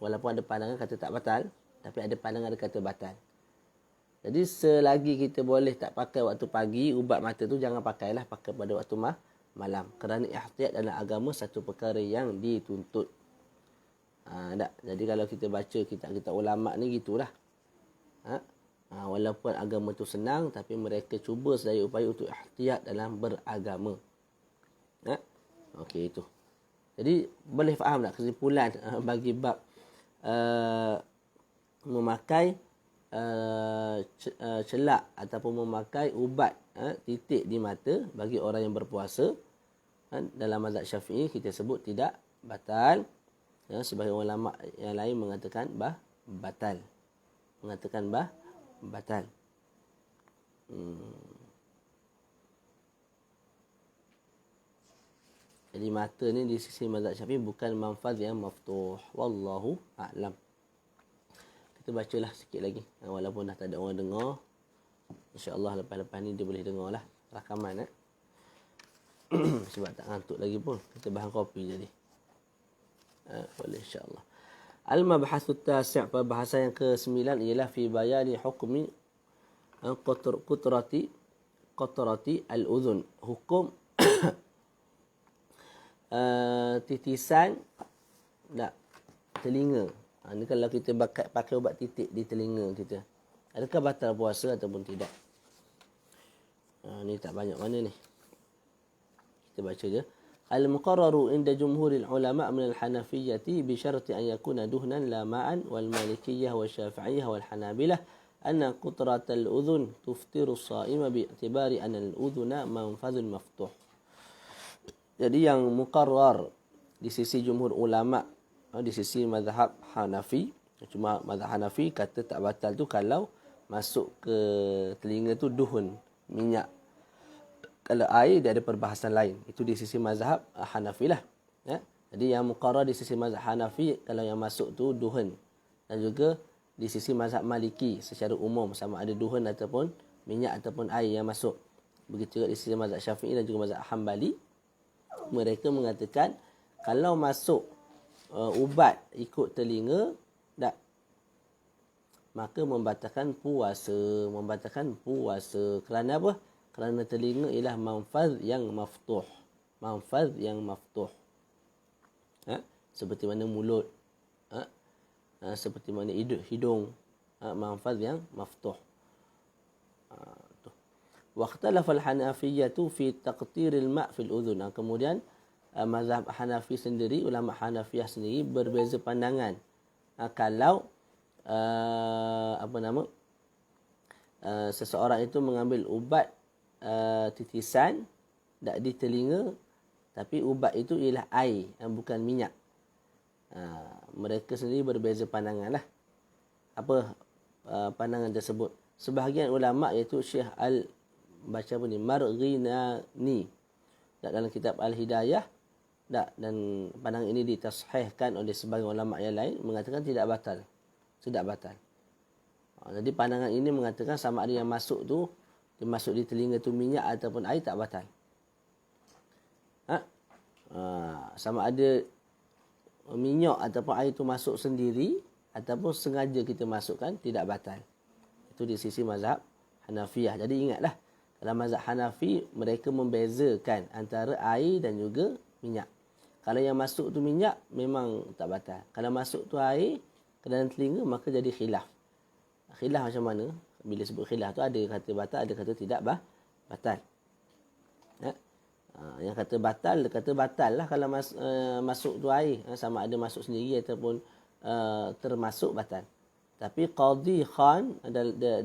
Walaupun ada pandangan kata tak batal, tapi ada pandangan ada kata batal. Jadi selagi kita boleh tak pakai waktu pagi, ubat mata tu jangan pakailah, pakai pada waktu malam. Kerana ihtiyat dalam agama satu perkara yang dituntut. Tak. Jadi kalau kita baca kitab-kitab ulama ni gitulah. Walaupun agama tu senang, tapi mereka cuba sedaya upaya untuk ihtiyat dalam beragama. Okey, itu. Jadi boleh faham tak kesimpulan bagi bab memakai celak ataupun memakai ubat titik di mata bagi orang yang berpuasa, dalam mazhab Syafi'i kita sebut tidak batal. Sebahagian ulama yang lain mengatakan batal. Batal. Jadi mata ni di sisi mazhab Syafi'i bukan manfaz yang maftuh. Wallahu a'lam. Kita bacalah sikit lagi. Walaupun dah tak ada orang dengar. InsyaAllah lepas-lepas ni dia boleh dengar lah rakaman. Sebab tak ngantuk lagi pun. Kita bahan kopi jadi. Boleh insyaAllah. Al-mabhasu tasi' perbahasan yang ke-9 ialah fi bayani hukmi qatrati al-udhun. Hukum titisan telinga. Ni kalau kita pakai ubat titik di telinga kita, adakah batal puasa ataupun tidak? Ni tak banyak mana ni. Kita baca je. Al-muqarraru inda jumhuril ulama' min al-hanafiyyati bi syarti an yakuna duhnan la ma'an wal malikiyyah wa syafi'iyyah wal hanabilah anna qutratal udhun tuftiru as-sha'ima bi i'tibari anna al-udhuna manfadhun maftuh. Jadi yang muqarrar di sisi jumhur ulama, di sisi mazhab Hanafi, cuma mazhab Hanafi kata tak batal tu kalau masuk ke telinga tu duhun, minyak. Kalau air dia ada perbahasan lain. Itu di sisi mazhab Hanafi lah. Jadi yang muqarrar di sisi mazhab Hanafi kalau yang masuk tu duhun. Dan juga di sisi mazhab Maliki secara umum sama ada duhun ataupun minyak ataupun air yang masuk. Begitu juga di sisi mazhab Syafi'i dan juga mazhab Hanbali. Mereka mengatakan kalau masuk ubat ikut telinga tak, maka membatalkan puasa. Kerana apa? Kerana telinga ialah manfaz yang maftuh. Seperti mana mulut, seperti mana hidung, manfaz yang maftuh. Waqtalafa al-Hanafiyyatu fi taqtiril ma' fil udhun. Kemudian mazhab Hanafi sendiri, ulama Hanafiyah sendiri berbeza pandangan. Kalau seseorang itu mengambil ubat titisan tak di telinga, tapi ubat itu ialah air, bukan minyak. Mereka sendiri berbeza pandangan lah. Apa pandangan tersebut? Sebahagian ulama iaitu Syekh Marghinani dalam kitab Al-Hidayah, dan pandangan ini ditashihkan oleh sebagian ulama yang lain mengatakan tidak batal. Jadi pandangan ini mengatakan sama ada yang masuk tu dia masuk di telinga tu minyak ataupun air tak batal. Sama ada minyak ataupun air tu masuk sendiri ataupun sengaja kita masukkan tidak batal. Itu di sisi mazhab Hanafiyah. Jadi ingatlah, dalam mazhab Hanafi mereka membezakan antara air dan juga minyak. Kalau yang masuk tu minyak memang tak batal. Kalau masuk tu air ke dalam telinga maka jadi khilaf. Khilaf macam mana? Bila sebut khilaf tu ada kata batal, ada kata tidak batal. Yang kata batal, dia kata batal lah kalau masuk tu air. Sama ada masuk sendiri ataupun termasuk batal. Tapi Qadhi Khan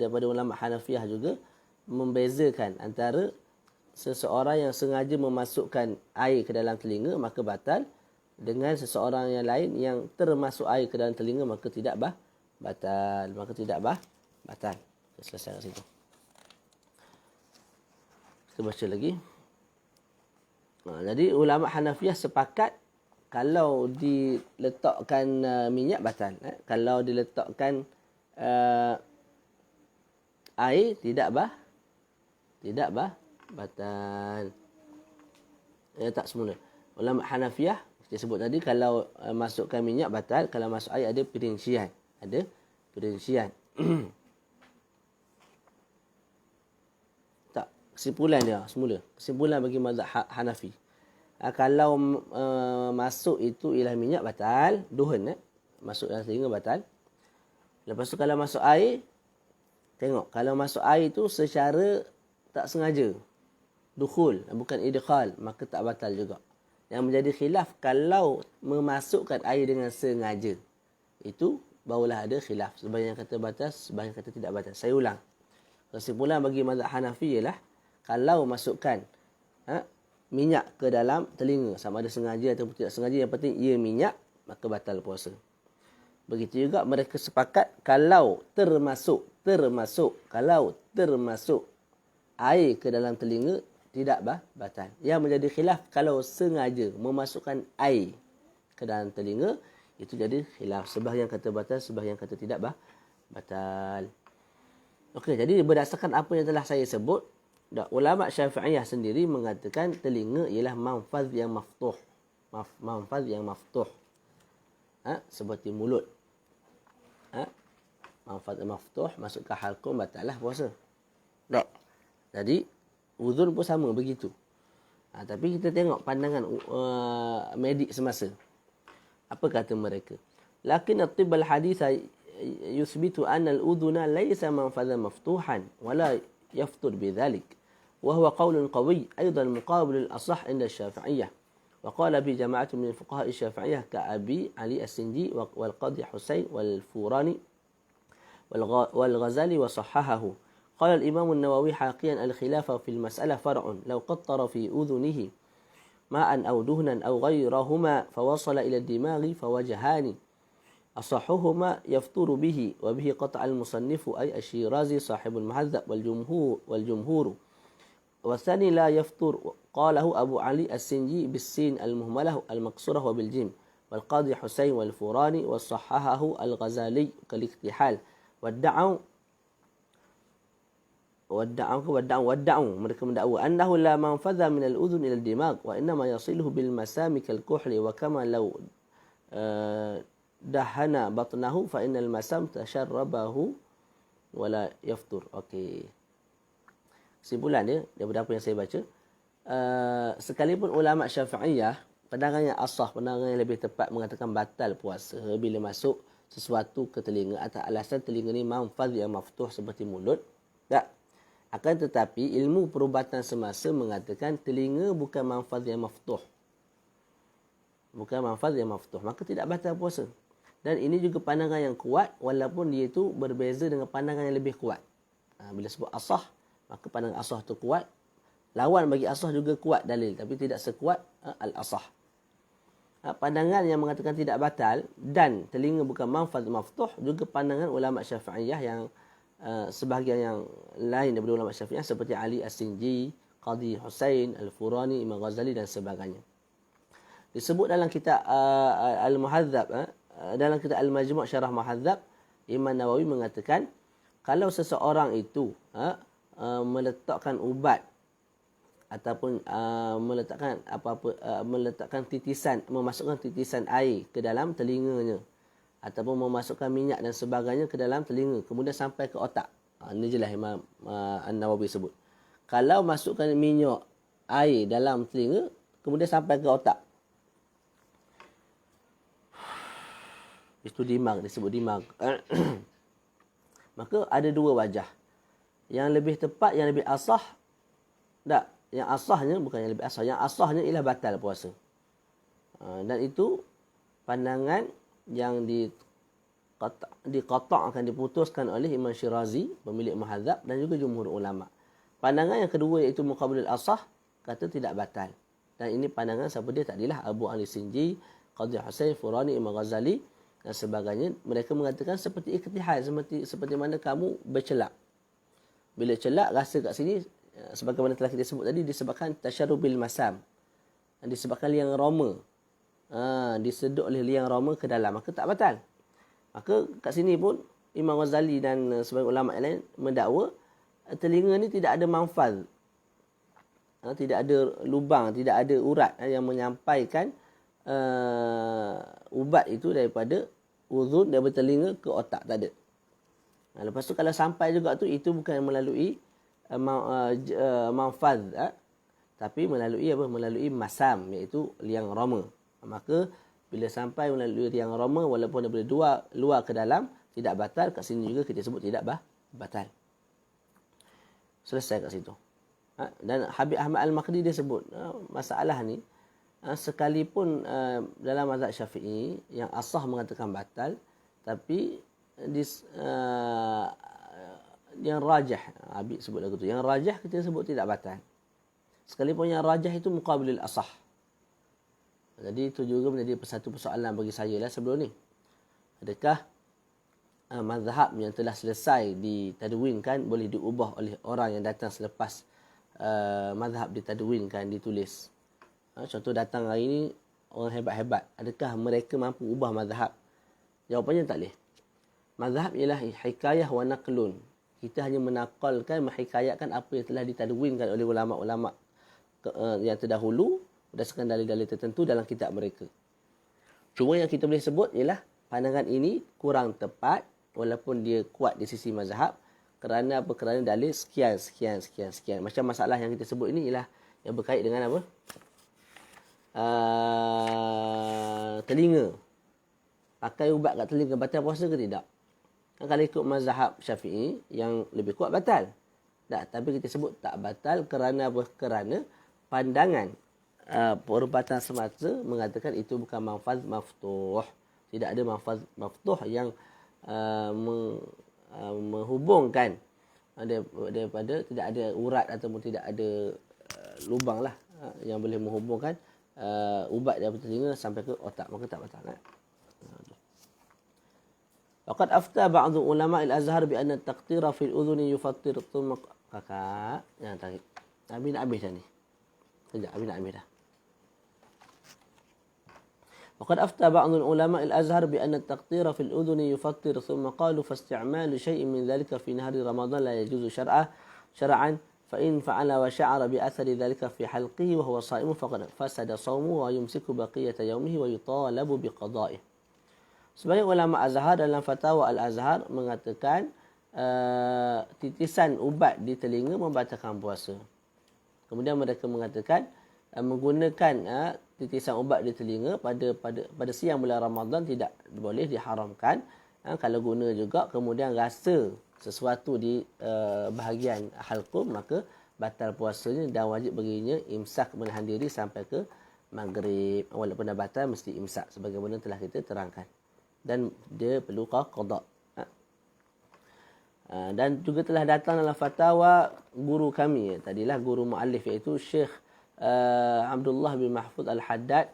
daripada ulama Hanafiyah juga membezakan antara seseorang yang sengaja memasukkan air ke dalam telinga maka batal, dengan seseorang yang lain yang termasuk air ke dalam telinga maka tidak batal. Kita selesai kat situ. Kita baca lagi. Jadi ulama Hanafiyah sepakat kalau diletakkan minyak batal. Kalau diletakkan air tidak batal. Tak semula. Ulama Hanafiyah kita sebut tadi kalau masukkan minyak batal, kalau masuk air ada perincian. Tak, kesimpulan dia semula. Kesimpulan bagi mazhab Hanafi. Kalau masuk itu ialah minyak batal, duhun masuk dalam telinga batal. Lepas tu kalau masuk air, tengok kalau masuk air itu secara tak sengaja, dukhul bukan idkhal, maka tak batal juga. Yang menjadi khilaf kalau memasukkan air dengan sengaja, itu barulah ada khilaf. Sebahagian kata batal, sebahagian kata tidak batal. Saya ulang. Kesimpulan bagi mazhab Hanafi ialah kalau masukkan minyak ke dalam telinga, sama ada sengaja atau tidak sengaja, yang penting ia minyak, maka batal puasa. Begitu juga mereka sepakat kalau termasuk air ke dalam telinga tidak batal. Yang menjadi khilaf kalau sengaja memasukkan air ke dalam telinga, itu jadi khilaf. Sebahagian kata batal, sebahagian kata tidak batal. Okey, jadi berdasarkan apa yang telah saya sebut, ulama Syafi'iyah sendiri mengatakan telinga ialah manfaz yang maftuh. Manfaz yang maftuh. Seperti mulut. Manfaz yang maftuh masuk ke halqum, batallah puasa. Tak. Jadi uzun pun sama begitu. Tapi kita tengok pandangan medik semasa. Apa kata mereka? Lakin at-tibb al-haditha yuthbitu anna al-udhuna laysa manfadhan maftuhan wala yaftur bidhalik. وهو قول قوي أيضا مقابل الأصح عند الشافعية وقال به جماعة من الفقهاء الشافعية كأبي علي السنجي والقاضي حسين والفوراني والغزالي وصححه. قال الإمام النووي حاكيا الخلاف في المسألة فرع لو قطر في أذنه ماء أو دهنا أو غيرهما فوصل إلى الدماغ فوجهان أصحهما يفطر به وبه قطع المصنف أي الشيرازي صاحب المهذب والجمهور والثاني لا يفطر قاله أبو علي السنجي بالسين المهملة المكسورة وبالجيم والقاضي حسين والفوراني وصححه الغزالي كالاكتحال وادعوا mereka mendakwa annahu la manfadha min al-udhun ila al-dimag wa inma yasiluhu bil masami kal kuhli wa kama law dahana batnahu fa innal masam tasharrabahu wala yaftur. Okey. Kesimpulan dia daripada apa yang saya baca, sekalipun ulama Syafi'iyah pandangan yang asah, pandangan yang lebih tepat mengatakan batal puasa bila masuk sesuatu ke telinga atas alasan telinga ni manfaz yang maftuh seperti mulut. Tak. Akan tetapi ilmu perubatan semasa mengatakan telinga bukan manfaz yang maftuh. Bukan manfaz yang maftuh. Maka tidak batal puasa. Dan ini juga pandangan yang kuat walaupun dia itu berbeza dengan pandangan yang lebih kuat. Bila sebut asah, maka pandangan asah itu kuat. Lawan bagi asah juga kuat dalil. Tapi tidak sekuat al-asah. Pandangan yang mengatakan tidak batal dan telinga bukan manfaz maftuh juga pandangan ulama Syafi'iyah yang sebahagian yang lain daripada ulama Syafi'iyah seperti Ali As-Sinji, Qadhi Husain, Al-Furani, Imam Ghazali dan sebagainya. Disebut dalam kitab Al-Muhadzab, dalam kitab Al-Majmu' Syarah Muhadzab, Imam Nawawi mengatakan kalau seseorang itu meletakkan ubat ataupun meletakkan titisan, memasukkan titisan air ke dalam telinganya ataupun memasukkan minyak dan sebagainya ke dalam telinga kemudian sampai ke otak. Ini jelas Imam An-Nawawi sebut. Kalau masukkan minyak air dalam telinga kemudian sampai ke otak. Itu dimag, disebut dimag. Maka ada dua wajah. Yang lebih tepat, yang lebih asah. Tak, yang asahnya bukan yang lebih asah. Yang asahnya ialah batal puasa. Dan itu pandangan yang akan diputuskan oleh Imam Syirazi, pemilik Muhadzab dan juga jumhur ulama. Pandangan yang kedua iaitu muqabilul asah, kata tidak batal. Dan ini pandangan siapa dia? Takdilah Abu Ali Sinji, Qadhi Husain, Furani, Imam Ghazali dan sebagainya. Mereka mengatakan seperti iktihal, seperti mana kamu bercelak. Bila celak rasa kat sini, sebagaimana telah kita sebut tadi, disebabkan tasyarrubil masam. Disebabkan liang roma. Disedut oleh liang roma ke dalam, maka tak batal. Maka kat sini pun Imam Ghazali dan sebagian ulama yang lain mendakwa telinga ni tidak ada manfaz. Tidak ada lubang, tidak ada urat yang menyampaikan ubat itu daripada uzun, daripada telinga ke otak, tak ada. Lepas tu kalau sampai juga tu, itu bukan melalui manfaz, tapi melalui apa? Melalui masam, iaitu liang roma. Maka bila sampai melalui liang roma walaupun daripada luar ke dalam tidak batal, kat sini juga kita sebut tidak batal. Selesai kat situ. Dan Habib Ahmad Al-Makhdi dia sebut masalah ni sekalipun dalam mazhab Syafi'i yang asah mengatakan batal, tapi yang rajah. Habib sebut lagu tu. Yang rajah kita sebut tidak batal. Sekalipun yang rajah itu muqabilil asah. Jadi itu juga menjadi satu persoalan bagi saya lah sebelum ni. Adakah mazhab yang telah selesai ditadwinkan boleh diubah oleh orang yang datang selepas mazhab ditadwinkan, ditulis? Contoh datang hari ni orang hebat-hebat. Adakah mereka mampu ubah mazhab? Jawapannya tak boleh. Mazhab ialah hikayah wa naqlun. Kita hanya menakalkan, menghikayatkan apa yang telah ditadwinkan oleh ulama-ulama yang terdahulu berdasarkan dalil-dalil tertentu dalam kitab mereka. Cuma yang kita boleh sebut ialah pandangan ini kurang tepat walaupun dia kuat di sisi mazhab kerana apa? Kerana dalil sekian. Macam masalah yang kita sebut ini ialah yang berkait dengan apa? Telinga. Pakai ubat kat telinga batal puasa ke tidak? Kalau ikut mazhab Syafi'i yang lebih kuat batal. Tak, tapi kita sebut tak batal kerana apa? Kerana pandangan perubatan semata mengatakan itu bukan manfaz maftuh. Tidak ada manfaz maftuh yang menghubungkan daripada tidak ada urat ataupun tidak ada lubang lah yang boleh menghubungkan ubat daripada telinga sampai ke otak. Maka tak batal. Waqad afta ba'd ulama al-Azhar bi anna at-taqtira fi al-udhun yufattir thumma kakak. Ya tarik. Abi nak habis dah ni. Sekejap, Abi nak habis dah. وقد أفتى بعض العلماء الأزهر بأن التقطير في الأذن يفطر ثم قالوا فاستعمال شيء من ذلك في نهار رمضان لا يجوز شرعا فإن فعل وشعر بأثر ذلك في حلقه وهو صائم فقد فسد صومه ويمسك بقية يومه ويطالب بقضائه. Sebagai ulama Azhar dalam fatwa Al-Azhar mengatakan titisan ubat di telinga membatalkan puasa. Kemudian mereka mengatakan menggunakan titisan ubat di telinga pada siang bulan Ramadan tidak boleh diharamkan. Kalau guna juga kemudian rasa sesuatu di bahagian halqum maka batal puasanya dan wajib baginya imsak menahan diri sampai ke maghrib. Walaupun dah batal mesti imsak sebagaimana telah kita terangkan. Dan dia perlu qada. Dan juga telah datang dalam fatwa guru kami tadilah guru muallif iaitu Syekh Abdullah bin Mahfuz Al-Haddad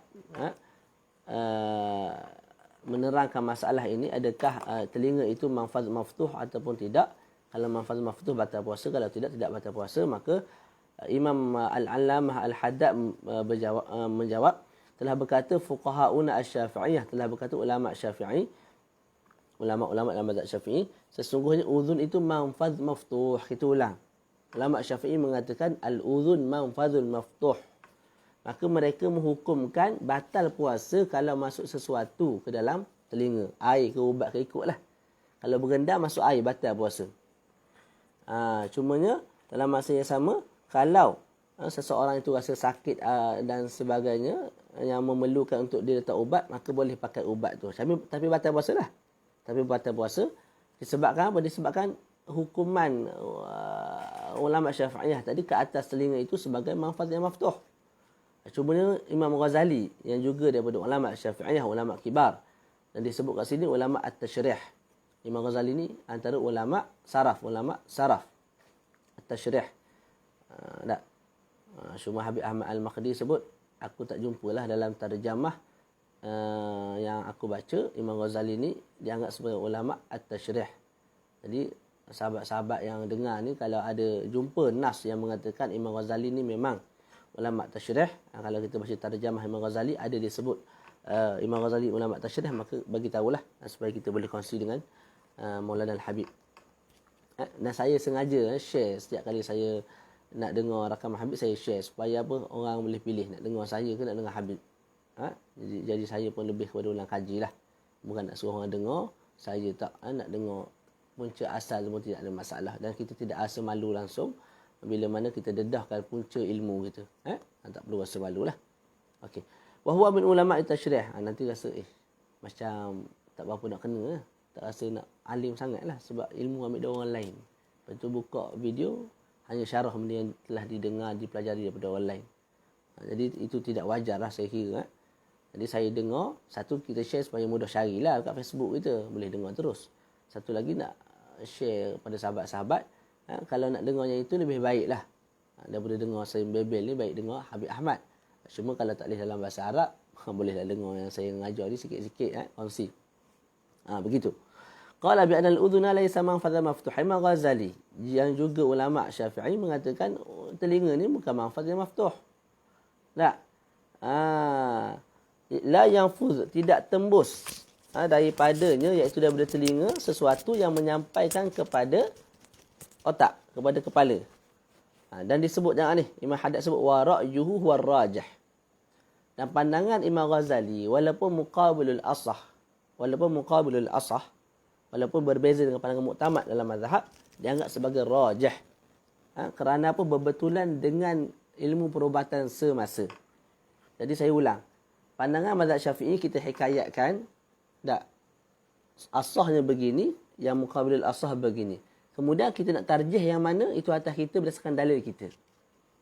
menerangkan masalah ini, adakah telinga itu manfaz maftuh ataupun tidak. Kalau manfaz maftuh batal puasa, kalau tidak batal puasa. Maka Imam Al-Allamah Al-Haddad menjawab, telah berkata fuqaha'una asy-Syafi'iyah, telah berkata ulama Syafi'i, ulama-ulama dalam mazhab Syafi'i, sesungguhnya uzun itu manfaz maftuh. Kita ulang. Ulama Syafi'i mengatakan al-uzun manfazul maftuh. Maka mereka menghukumkan batal puasa kalau masuk sesuatu ke dalam telinga. Air ke ubat ke ikutlah. Kalau berendam masuk air batal puasa. Cumanya dalam masa yang sama kalau seseorang itu rasa sakit dan sebagainya yang memerlukan untuk dia letak ubat, maka boleh pakai ubat tu. Tapi batal puasa lah. Tapi batal puasa disebabkan apa? Disebabkan hukuman ulama Syafi'iyah tadi ke atas telinga itu sebagai manfaz yang maftuh. Cumanya Imam Ghazali yang juga daripada ulama Syafi'iyah, ulama kibar, dan disebut kat sini ulama at-tasyrih. Imam Ghazali ni antara ulama saraf at-tasyrih. Cuma Habib Ahmad Al-Makhdi sebut, aku tak jumpalah dalam terjemah yang aku baca, Imam Ghazali ni dianggap sebagai ulama at-tasyrih. Jadi sahabat-sahabat yang dengar ni kalau ada jumpa nas yang mengatakan Imam Ghazali ni memang ulama tasyrih, kalau kita baca terjemah Imam Ghazali ada disebut Imam Ghazali ulama tasyrih, maka bagi tahulah supaya kita boleh kongsi dengan Maulana Al-Habib. Dan saya sengaja share setiap kali saya nak dengar rakaman Habib, saya share supaya apa, orang boleh pilih nak dengar saya ke nak dengar Habib. Jadi saya pun lebih kepada ulang kaji lah. Bukan nak suruh orang dengar, saya tak nak dengar punca asal pun tidak ada masalah. Dan kita tidak rasa malu langsung bila mana kita dedahkan punca ilmu kita. Tak perlu rasa malu lah. Okey. Wa huwa min ulama' at-tasyrih. Nanti rasa macam tak berapa nak kena. Tak rasa nak alim sangat lah sebab ilmu ambil dari orang lain. Lepas tu buka video, hanya syarah benda yang telah didengar, dipelajari daripada orang lain. Jadi itu tidak wajar lah saya kira. Jadi saya dengar, satu kita share supaya mudah carilah kat Facebook kita. Boleh dengar terus. Satu lagi nak share pada sahabat-sahabat. Kalau nak dengar yang itu lebih baiklah. Daripada dengar saya bebel ni, baik dengar Habib Ahmad. Cuma kalau tak boleh dalam bahasa Arab, bolehlah dengar yang saya ngajar ni sikit-sikit, kongsi. Begitu. Qala bi anna al-udhuna laysa manfadhan maftuh. Imam Ghazali yang juga ulama Syafi'i mengatakan telinga ni bukan manfaz yang maftuh. Tak. La yanfuz, tidak tembus daripadanya, iaitu daripada telinga, sesuatu yang menyampaikan kepada otak, kepada kepala. Dan disebut jangan ni, Imam Haddad sebut wa ra'yuhu huwa rajih. Dan pandangan Imam Ghazali walaupun muqabilul asah, walaupun berbeza dengan pandangan muktamad dalam mazhab, dianggap sebagai rajih. Kerana apa? Berbetulan dengan ilmu perubatan semasa. Jadi saya ulang. Pandangan mazhab Syafi'i kita hikayatkan, tak, asahnya begini, yang muqabilul asah begini. Kemudian kita nak tarjih yang mana, itu atas kita berdasarkan dalil kita.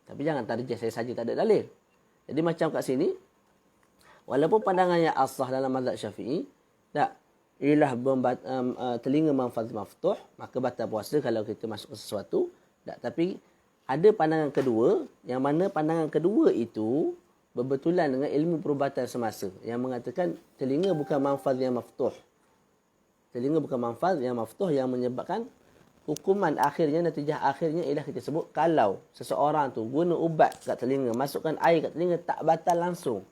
Tapi jangan tarjih saya saja tak ada dalil. Jadi macam kat sini, walaupun pandangan yang asah dalam mazhab Syafi'i, tak, ialah telinga manfaz maftuh, maka batal puasa kalau kita masuk ke sesuatu. Tak, tapi ada pandangan kedua, yang mana pandangan kedua itu berbetulan dengan ilmu perubatan semasa, yang mengatakan telinga bukan manfaz yang maftuh. Telinga bukan manfaz yang maftuh, yang menyebabkan hukuman akhirnya, natijah akhirnya ialah kita sebut kalau seseorang tu guna ubat kat telinga, masukkan air kat telinga, tak batal langsung.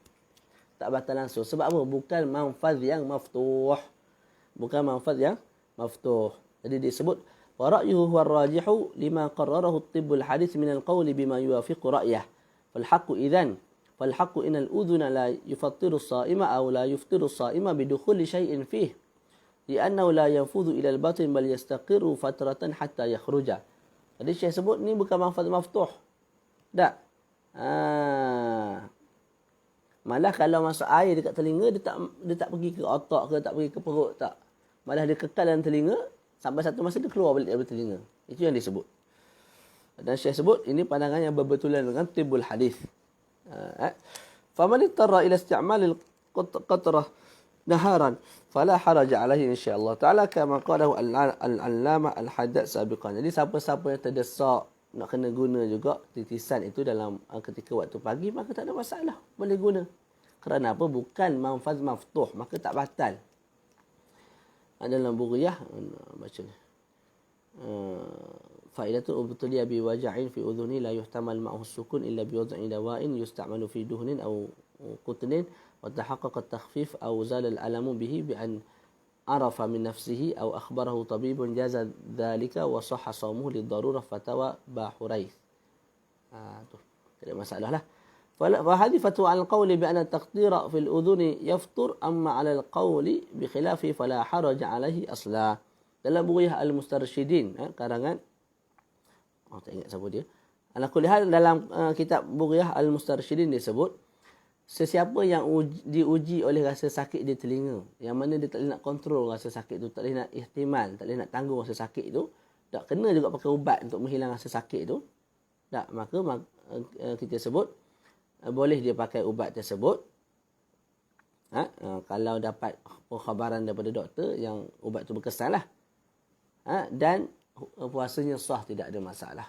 Tak batal langsung. Sebab apa? Bukan manfaz yang maftuh. Bukan manfaz yang maftuh. Jadi disebut wa ra'yuhu huwa rajihu lima qarrarahu at-tibbul hadits min al-qawli bima yuwafiqu ra'yah. Fal-haqqu inal udhuna la yufattiru as-sa'ima aw la yuftiru as-sa'ima bidukhuli shay'in fihi. Li'annahu la yanfudhu ila al-batin bal yastaqirru fatratan hatta yakhruja. Jadi Syekh sebut ni bukan manfaz maftuh. Tak. Malah kalau masuk air dekat telinga, dia tak pergi ke otak ke, tak pergi ke perut, tak. Malah dia kekal dalam telinga sampai satu masa dia keluar balik dari telinga. Itu yang disebut. Dan Syekh sebut ini pandangan yang berbetulan dengan tibbul hadis. Faman ittara ila isti'mal al-qatrah naharan fala haraja alaihi insyaallah taala kama qalahu al-allamah al-Haddad sabiqan. Jadi siapa-siapa yang terdesak nak kena guna juga titisan itu dalam ketika waktu pagi, maka tak ada masalah, boleh guna. Kerana apa? Bukan manfaz maftuh, maka tak batal. Dalam Bughyah baca ni. Faidatu ubtuliya bi waja'in fi udhuni la yuhtamal ma'ahu sukun illa bi wad'i dawa'in yusta'malu fi duhnin aw qutnin wa tahaqqaqa at-takhfif aw zala al-alamu bihi bi an arafa min nafsihi aw akhbarahu tabibun jaza dhalika wa sahha sawmuhu lid-darurah fatawa Bahuraith. Tu tak ada masalah lah. فهذه فتوى على القول بأن التقدير في الأذن يفطر أما على القول بخلافه فلا حرج عليه أصلا. Dalam Bughyah Al-Mustarsyidin, karangan tak ingat siapa dia. Ala kulli hal, dalam kitab Bughyah Al-Mustarsyidin disebut sesiapa yang diuji oleh rasa sakit di telinga, yang mana dia tak boleh nak kontrol rasa sakit tu, tak boleh nak ihtimal, tak boleh nak tanggung rasa sakit tu, tak kena juga pakai ubat untuk menghilang rasa sakit tu, tak, maka kita sebut boleh dia pakai ubat tersebut. Kalau dapat khabaran daripada doktor yang ubat tu berkesan lah. Dan puasanya sah, tidak ada masalah.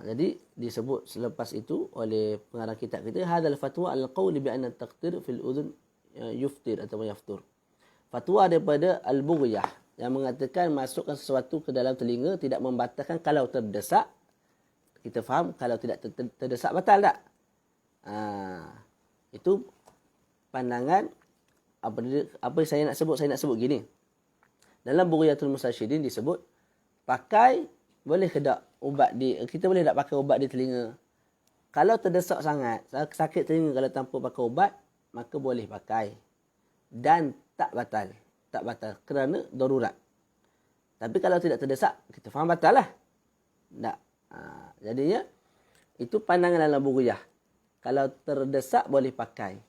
Jadi disebut selepas itu oleh pengarang kitab kita, hadzal fatwa al-qawl bi anna at-taqdir fil udhun yuftir atau yaftur. Fatwa daripada Al-Bughyah yang mengatakan masukkan sesuatu ke dalam telinga tidak membatalkan kalau terdesak. Kita faham kalau tidak terdesak batal tak? Itu pandangan apa saya nak sebut gini. Dalam Bughyatul Mustarsyidin disebut pakai boleh ke tak ubat kita boleh tak pakai ubat di telinga. Kalau terdesak sangat, sakit telinga kalau tanpa pakai ubat, maka boleh pakai dan tak batal kerana darurat. Tapi kalau tidak terdesak, kita faham batal lah. Tak. Jadinya itu pandangan dalam Bughyah. Kalau terdesak boleh pakai.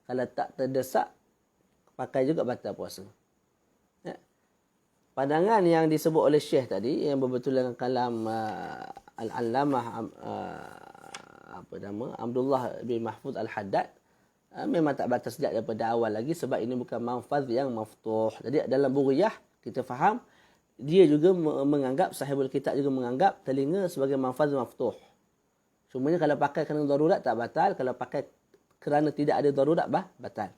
Kalau tak terdesak, pakai juga batal puasa. Ya. Pandangan yang disebut oleh Syekh tadi, yang berbetulan dengan kalam Al-Allamah Abdullah bin Mahfuz Al-Haddad, memang tak batal sejak daripada awal lagi, sebab ini bukan manfaz yang maftuh. Jadi dalam Bughyah kita faham dia juga menganggap, sahibul kitab juga menganggap telinga sebagai manfaz maftuh. Cumanya kalau pakai kerana darurat tak batal, kalau pakai kerana tidak ada darurat batal.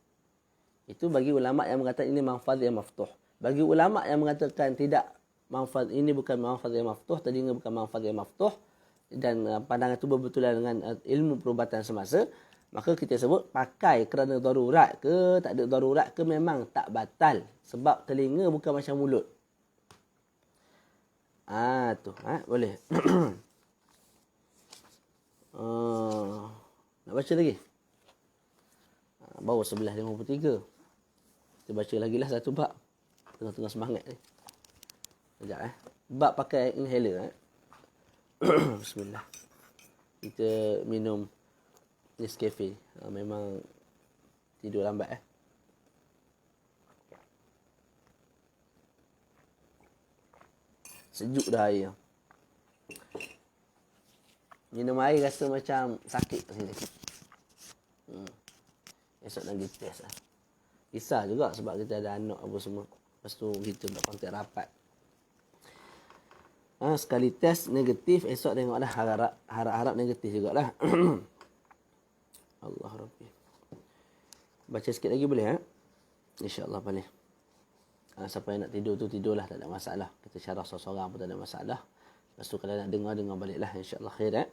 Itu bagi ulama yang mengatakan ini manfaz yang maftuh. Bagi ulama yang mengatakan tidak, manfaz ini bukan manfaz yang maftuh, telinga bukan manfaz yang maftuh, dan pandangan itu berbetulan dengan ilmu perubatan semasa, maka kita sebut pakai kerana darurat ke, tak ada darurat ke, memang tak batal. Sebab telinga bukan macam mulut. Boleh. Nak baca lagi? Baru 11.53. Kita baca lagi lah satu bab. Tengah-tengah semangat ni. Sekejap Bab pakai inhaler. Bismillah. Kita minum Nescafe. Memang tidur lambat Sejuk dah air. Minum air rasa macam sakit sini. Esok nak pergi test lah. Kisah juga sebab kita ada anak apa semua. Lepas tu kita nak kontak rapat. Sekali test negatif, esok tengoklah, harap-harap negatif jugalah. Allah Rabbi. Baca sikit lagi boleh InsyaAllah boleh. Siapa yang nak tidur tu tidurlah, tak ada masalah. Kita syarah seorang-seorang pun tak ada masalah. Lepas tu kalau nak dengar baliklah, insyaAllah khair.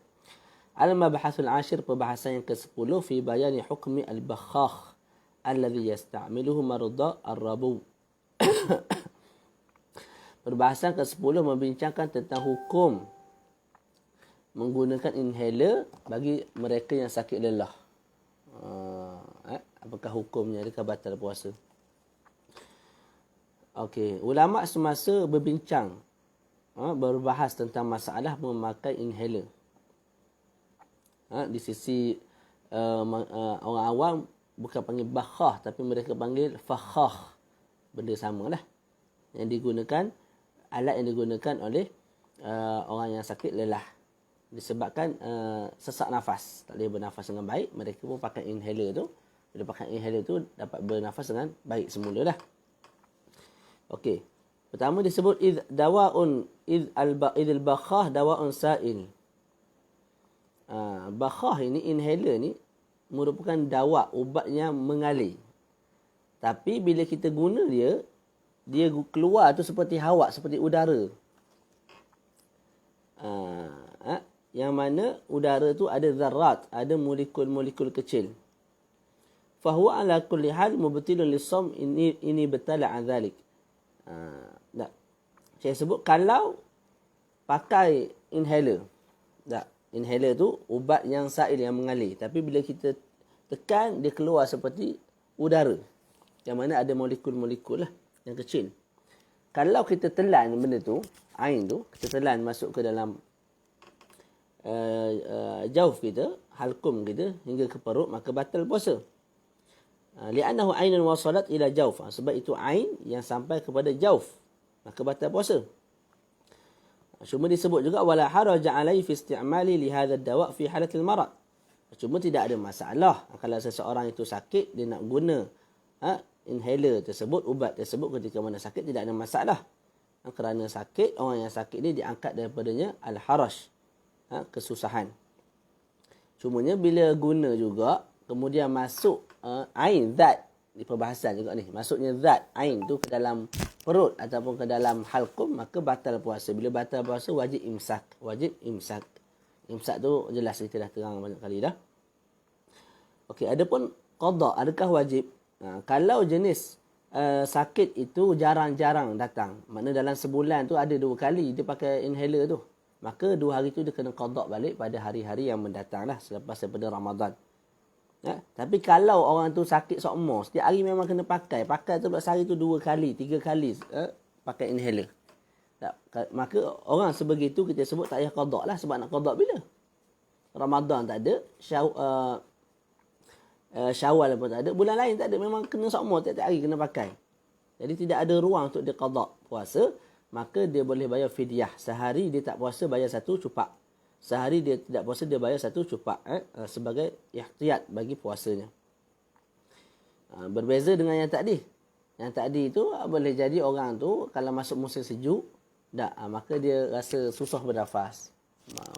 Al-Mabahasul Ashir, perbahasan yang ke-10, fi bayani hukmi al-bakhakh alladhi yasta'miluhu marudha ar-rabu. Perbahasan ke-10 membincangkan tentang hukum menggunakan inhaler bagi mereka yang sakit lelah. Apakah hukumnya? Adakah batal puasa? Okey, ulama semasa berbincang, berbahas tentang masalah memakai inhaler. Di sisi orang awam bukan panggil bakhah, tapi mereka panggil fakhah. Benda samalah. Yang digunakan, alat yang digunakan oleh orang yang sakit lelah. Disebabkan sesak nafas, tak boleh bernafas dengan baik, mereka pun pakai inhaler tu. Bila pakai inhaler tu dapat bernafas dengan baik semula lah. Okey. Pertama disebut al-bakhah dawa'un sa'il. Bakhah ini, inhaler ni merupakan dawa, ubat yang mengalir. Tapi bila kita guna dia keluar tu seperti hawa, seperti udara. Yang mana udara tu ada zarrat, ada molekul-molekul kecil. Fahuwa ala kulli hal mubtilun lis-sawm, ini betala an dhalik. Saya sebut kalau pakai inhaler. Inhaler tu ubat yang sa'il, yang mengalir. Tapi bila kita tekan, dia keluar seperti udara. Yang mana ada molekul-molekul lah, yang kecil. Kalau kita telan benda tu, ain tu, kita telan masuk ke dalam jauf kita, halkum kita, hingga ke perut, maka batal puasa. Li'annahu ainun wasalat ila jauf. Sebab itu ain yang sampai kepada jauf, maka batal puasa. Cuma disebut juga wala haraja alai fi isti'mali li hadha ad-dawa fi halatil marad. Cuma tidak ada masalah kalau seseorang itu sakit, dia nak guna inhaler tersebut, ubat tersebut ketika mana sakit, tidak ada masalah. Kerana sakit, orang yang sakit ni diangkat daripadanya al-haraj, kesusahan. Cumanya bila guna juga, kemudian masuk ain, zat, di perbahasan juga ni, masuknya zat ain tu ke dalam perut ataupun ke dalam halqum, maka batal puasa. Bila batal puasa, wajib imsak. Imsak tu jelas kita dah terang banyak kali dah. Okey, adapun qada, adakah wajib? Kalau jenis sakit itu jarang-jarang datang, makna dalam sebulan tu ada 2 kali dia pakai inhaler tu, maka 2 hari tu dia kena qada balik pada hari-hari yang mendatang lah, selepas daripada Ramadan. Tapi kalau orang tu sakit sokmo, setiap hari memang kena pakai tu sehari tu 2 kali, 3 kali pakai inhaler. Maka orang sebegitu kita sebut tak payah qada lah. Sebab nak qada bila? Ramadan tak ada, Syawal pun tak ada, bulan lain tak ada, memang kena sokmo, tiap-tiap hari kena pakai. Jadi tidak ada ruang untuk dia qada puasa, maka dia boleh bayar fidyah. Sehari dia tak puasa, bayar 1 cupak. Sehari dia tidak puasa, dia bayar 1 cupak sebagai ihtiyat bagi puasanya. Berbeza dengan yang tadi. Yang tadi tu boleh jadi orang tu kalau masuk musim sejuk, maka dia rasa susah bernafas.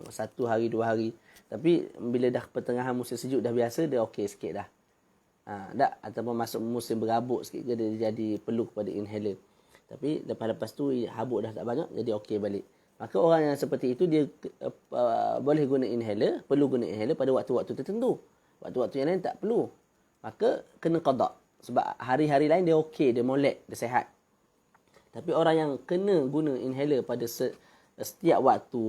1 hari, 2 hari. Tapi bila dah pertengahan musim sejuk dah biasa, dia okey sikit dah. Ataupun masuk musim berabuk sikit ke, dia jadi perlu kepada inhaler. Tapi lepas tu habuk dah tak banyak, jadi okey balik. Maka orang yang seperti itu dia boleh guna inhaler, perlu guna inhaler pada waktu-waktu tertentu. Waktu-waktu yang lain tak perlu. Maka kena qada. Sebab hari-hari lain dia okey, dia molek, dia sihat. Tapi orang yang kena guna inhaler pada setiap waktu,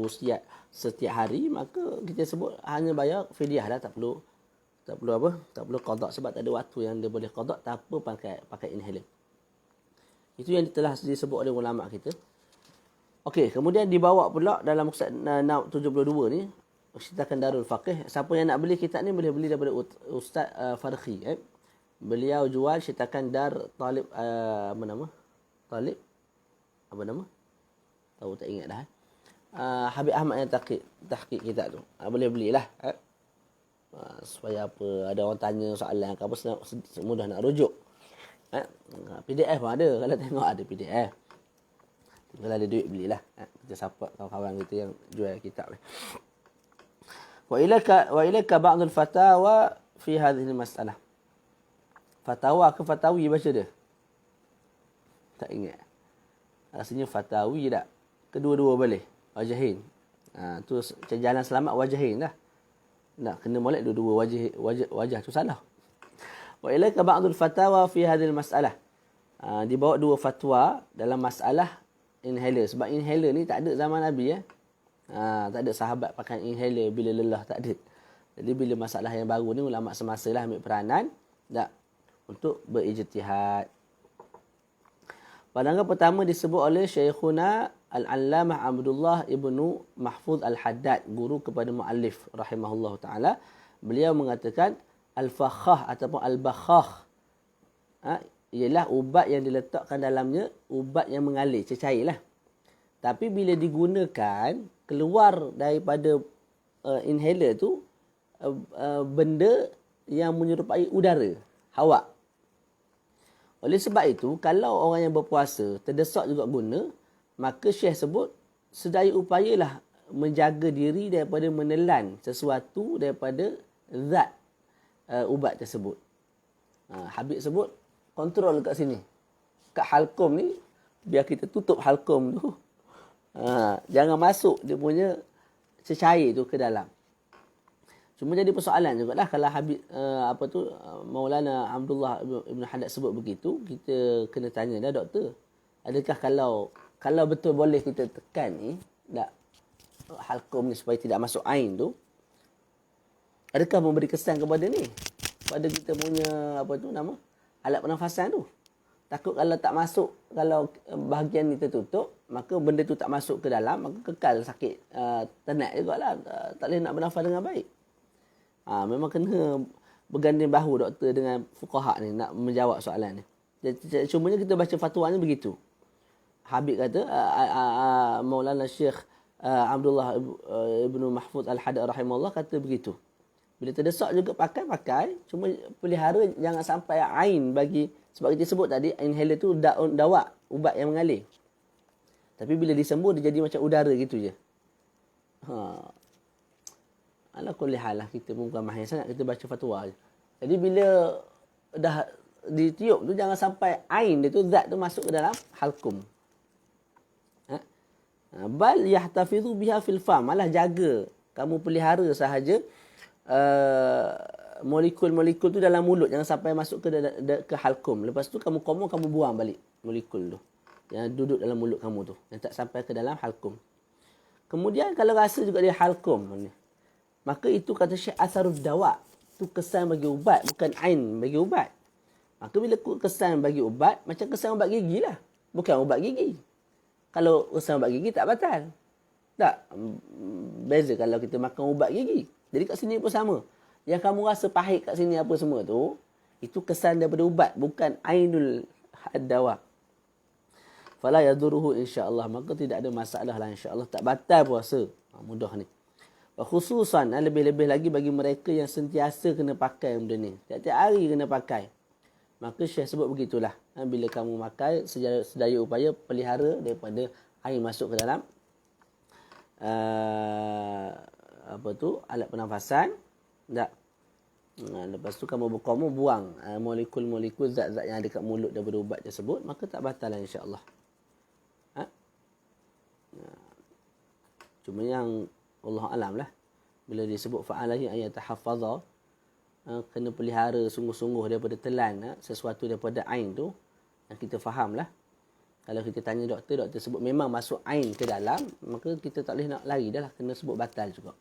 setiap hari, maka kita sebut hanya bayar fidyah dah, tak perlu qada sebab tak ada waktu yang dia boleh qada tanpa pakai inhaler. Itu yang telah disebut oleh ulama kita. Okey, kemudian dibawa pula dalam muqaddimah 72 ni, ceritakan Darul Faqih. Siapa yang nak beli kitab ni boleh beli daripada Ustaz Farhi. Beliau jual ceritakan Dar Talib apa nama? Talib apa nama? Tahu tak ingat dah. Habib Ahmad yang tahqiq kitab tu. Boleh belilah. Supaya apa, ada orang tanya soalan ke apa, mudah nak rujuk. PDF pun ada, kalau tengok ada PDF. Kalau ada duit belilah. Kita support kawan-kawan kita yang jual kitab ni. Wa ilaika ba'dul fatawa fi hadhihi masalah. Fatawa ke fatawi baca dia? Tak ingat. Rasanya fatawi tak? Kedua-dua boleh. Wajahin. Tu jalan selamat wajahin dah. Nak kena molek dua-dua wajah tu salah. Wa ilaika ba'dul fatawa fi hadhihi masalah. Dibawa 2 fatwa dalam masalah inhaler. Sebab inhaler ni tak ada zaman Nabi tak ada sahabat pakai inhaler bila lelah, tak ada. Jadi bila masalah yang baru ni ulama semasa lah ambil peranan untuk berijtihad. Pandangan pertama disebut oleh Syekhuna Al-Allamah Abdullah ibnu Mahfuz Al-Haddad, guru kepada muallif rahimahullah taala. Beliau mengatakan al-fakhah ataupun al-bakhah ialah ubat yang diletakkan dalamnya ubat yang mengalir, cecair lah. Tapi bila digunakan, keluar daripada inhaler tu benda yang menyerupai udara, hawa. Oleh sebab itu, kalau orang yang berpuasa terdesak juga guna, maka Syekh sebut sedaya upayalah menjaga diri daripada menelan sesuatu daripada zat ubat tersebut. Habib sebut kontrol kat sini. Kat halkum ni, biar kita tutup halkum tu. Jangan masuk dia punya cecair tu ke dalam. Cuma jadi persoalan jugalah kalau Habib Maulana Abdullah Ibn Haddad sebut begitu, kita kena tanya dah, doktor, adakah kalau betul boleh kita tekan ni halkum ni supaya tidak masuk ain tu, adakah memberi kesan kepada ni, pada kita punya alat pernafasan tu? Takut kalau tak masuk, kalau bahagian ni tertutup, maka benda tu tak masuk ke dalam, maka kekal sakit tenat jugalah, tak boleh nak bernafas dengan baik. Memang kena berganding bahu doktor dengan fuqaha ni nak menjawab soalan ni. Cumanya kita baca fatwa ni begitu. Habib kata, Maulana Syekh Abdullah ibnu Mahfuz Al-Haddad rahimahullah kata begitu. Bila terdesak juga pakai, cuma pelihara jangan sampai ain bagi, sebab kita sebut tadi inhaler tu dawa, ubat yang mengalir. Tapi bila disembur dia jadi macam udara gitu je. Ala kulli hal lah, kita bukan mahir sangat, kita baca fatwa je. Jadi bila dah ditiup tu jangan sampai ain dia tu, zat tu masuk ke dalam halkum. Bal yahtafizu biha fil fam, malah jaga, kamu pelihara sahaja molekul-molekul tu dalam mulut, jangan sampai masuk ke halkum. Lepas tu kamu buang balik molekul tu yang duduk dalam mulut kamu tu, yang tak sampai ke dalam halkum. Kemudian kalau rasa juga dia halkum ni, maka itu kata Syekh asarud dawa, tu kesan bagi ubat, bukan ain bagi ubat. Maka bila kesan bagi ubat, macam kesan ubat gigi lah, bukan ubat gigi. Kalau kesan ubat gigi tak batal. Tak, beza kalau kita makan ubat gigi. Jadi kat sini pun sama. Yang kamu rasa pahit kat sini apa semua tu, itu kesan daripada ubat, bukan ainul dawa. Fala yaduruhu insya-Allah, maka tidak ada masalah lah insya-Allah, tak batal puasa. Mudah ni. Khususan lebih-lebih lagi bagi mereka yang sentiasa kena pakai benda ni. Tiap-tiap hari kena pakai. Maka Syekh sebut begitulah. Bila kamu makan, sedaya upaya pelihara daripada air masuk ke dalam alat pernafasan. Tak. Lepas tu kamu berkomu buang molekul-molekul zat-zat yang ada kat mulut daripada ubat tersebut, maka tak batal lah insya-Allah. Cuma yang Allah alam lah, bila disebut fa'alahi ayat tahaffaza, kena pelihara sungguh-sungguh daripada telan sesuatu daripada ain tu, yang kita faham lah. Kalau kita tanya doktor sebut memang masuk ain ke dalam, maka kita tak boleh nak lari dah lah, kena sebut batal juga.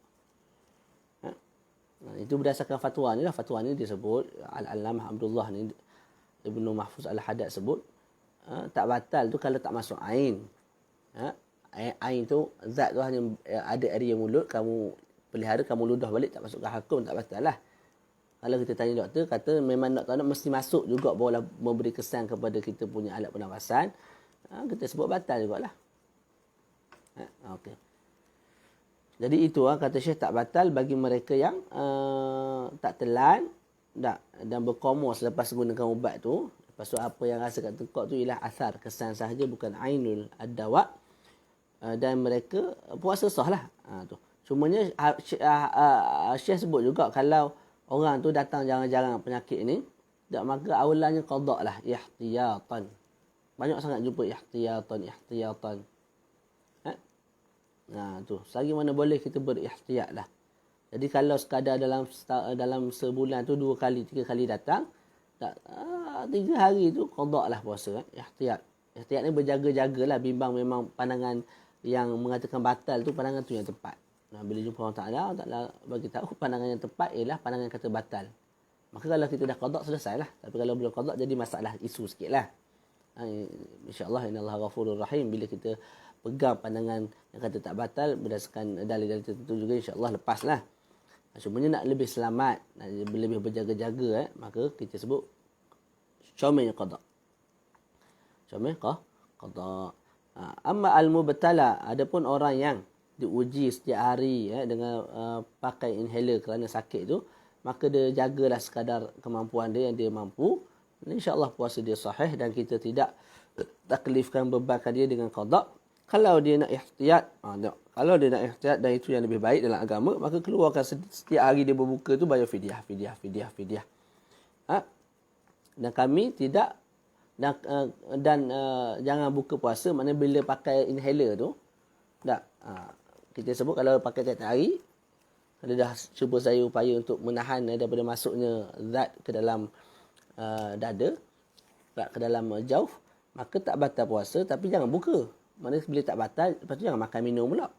Itu berdasarkan fatwa ni lah. Fatwa ni disebut Al-Allamah Abdullah ni, Ibnu Mahfuz Al-Haddad sebut tak batal tu kalau tak masuk ain. Ain tu, zat tu hanya ada area mulut, kamu pelihara, kamu ludah balik, tak masuk ke hakum, tak batal lah. Kalau kita tanya doktor, kata memang nak mesti masuk juga, boleh memberi kesan kepada kita punya alat pernafasan, kita sebut batal jugalah. Okey. Jadi itu kata Syekh, tak batal bagi mereka yang tak telan dan berkomor selepas gunakan ubat tu. Lepas tu apa yang rasa kat tengkok tu ialah asar, kesan sahaja, bukan ainul ad-dawa. Dan mereka puasa sah lah. Tu. Cumanya Syekh sebut juga kalau orang tu datang jarang-jarang penyakit ni, maka awalannya qada lah, ihtiyatan. Banyak sangat jumpa ihtiyatan. Tu, selagi mana boleh kita berihtiyat lah. Jadi kalau sekadar dalam sebulan tu 2 kali 3 kali datang, 3 hari tu qada lah puasa. Ihtiyat ni berjaga-jagalah, bimbang memang pandangan yang mengatakan batal tu pandangan tu yang tepat. Bila jumpa Allah Ta'ala bagi tahu pandangan yang tepat ialah pandangan kata batal. Maka kalau kita dah qada, selesailah. Tapi kalau belum qada, jadi masalah isu sikit lah. InsyaAllah innallaha ghafurur rahim. Bila kita pegang pandangan yang kata tak batal berdasarkan dalil-dalil tertentu juga, insyaAllah lepaslah. Cumanya nak lebih selamat, nak lebih berjaga-jaga, maka kita sebut syamil qada. Syamil qada. Amma al-mubtala, adapun orang yang diuji setiap hari dengan pakai inhaler kerana sakit tu, maka dia jagalah sekadar kemampuan dia yang dia mampu. InsyaAllah puasa dia sahih dan kita tidak taklifkan, bebankan dia dengan qada. Kalau dia nak ihtiyat, dan itu yang lebih baik dalam agama, maka keluarkan setiap hari dia berbuka tu bayar fidyah. Dan kami tidak dan jangan buka puasa, maknanya bila pakai inhaler tu, kita sebut kalau pakai tiap hari, kalau dah cuba saya upaya untuk menahan daripada masuknya zat ke dalam dada, ke dalam jauf, maka tak batal puasa, tapi jangan buka. Maknanya bila tak batal, lepas tu jangan makan minum pula.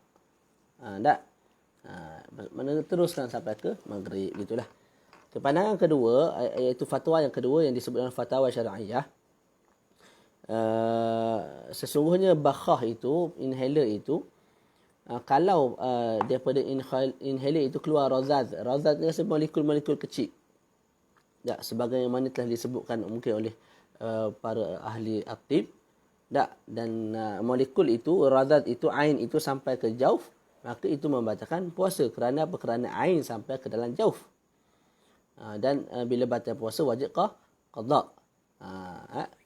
Maknanya teruskan sampai ke maghrib, gitulah. Pandangan kedua, iaitu fatwa yang kedua yang disebut dalam fatwa syar'iyah. Sesungguhnya bakhah itu, inhaler itu, kalau daripada inhaler itu keluar razaz ni rasa molekul-molekul kecil. Sebagaimana telah disebutkan mungkin oleh para ahli at-tib. Dan molekul itu, razaz itu, ain itu sampai ke jauf, maka itu membatalkan puasa. Kerana apa? Kerana ain sampai ke dalam jauf. Dan bila batal puasa wajib qada.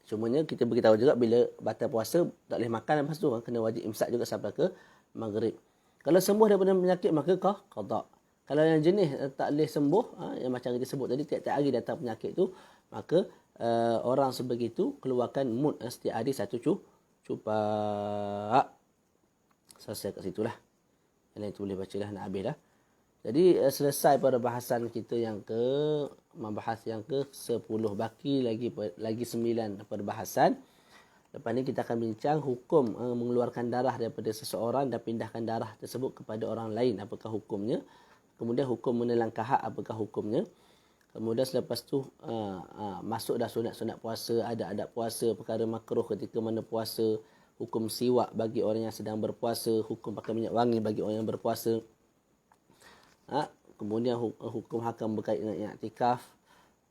Cumanya kita beritahu juga bila batal puasa tak boleh makan lepas tu, kena wajib imsak juga sampai ke maghrib. Kalau sembuh daripada penyakit maka qada. Kalau yang jenis tak boleh sembuh, yang macam kita sebut tadi, tiap-tiap hari datang penyakit tu, maka orang sebegitu keluarkan mud setiap hari 1 cupak. Selesai kat situlah. Yang itu boleh bacalah, nak habis dah. Jadi selesai perbahasan kita membahas yang ke-10. Baki lagi 9 perbahasan. Lepas ni kita akan bincang hukum mengeluarkan darah daripada seseorang dan pindahkan darah tersebut kepada orang lain, apakah hukumnya. Kemudian hukum menelan kahak, apakah hukumnya. Kemudian selepas tu masuk dah sunat-sunat puasa, ada adab puasa, perkara makruh ketika mana puasa, hukum siwak bagi orang yang sedang berpuasa, hukum pakai minyak wangi bagi orang yang berpuasa. Kemudian hukum hakam berkait dengan i'tikaf.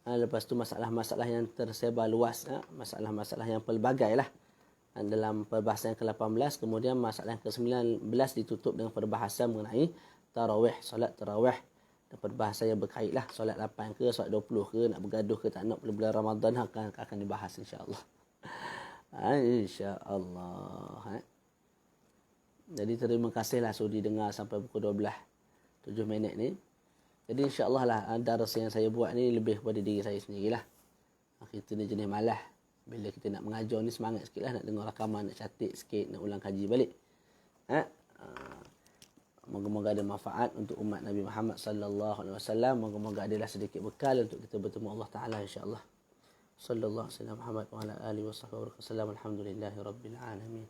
Lepas tu masalah-masalah yang tersebar luas, masalah-masalah yang pelbagai lah dalam perbahasan yang ke-18. Kemudian masalah yang ke-19 ditutup dengan perbahasan mengenai tarawih, solat tarawih. dapat bahasa yang berkait lah. Solat 8 ke, solat 20 ke, nak bergaduh ke tak nak pada bulan Ramadan akan dibahas insya-Allah. InsyaAllah. Jadi terima kasihlah sudi dengar sampai pukul 12 7 minit ni. Jadi insya-Allah lah daras yang saya buat ni lebih kepada diri saya sendirilah. Kita ni jenis malas. Bila kita nak mengajar ni semangat sikitlah nak dengar rakaman, nak catat sikit, nak ulang kaji balik. Moga-moga ada manfaat untuk umat Nabi Muhammad sallallahu alaihi wasallam. Moga-moga adalah sedikit bekal untuk kita bertemu Allah Taala insya-Allah. Sallallahu alaihi wasallam Muhammad wa ala alihi wasallam. Alhamdulillahirabbil alamin.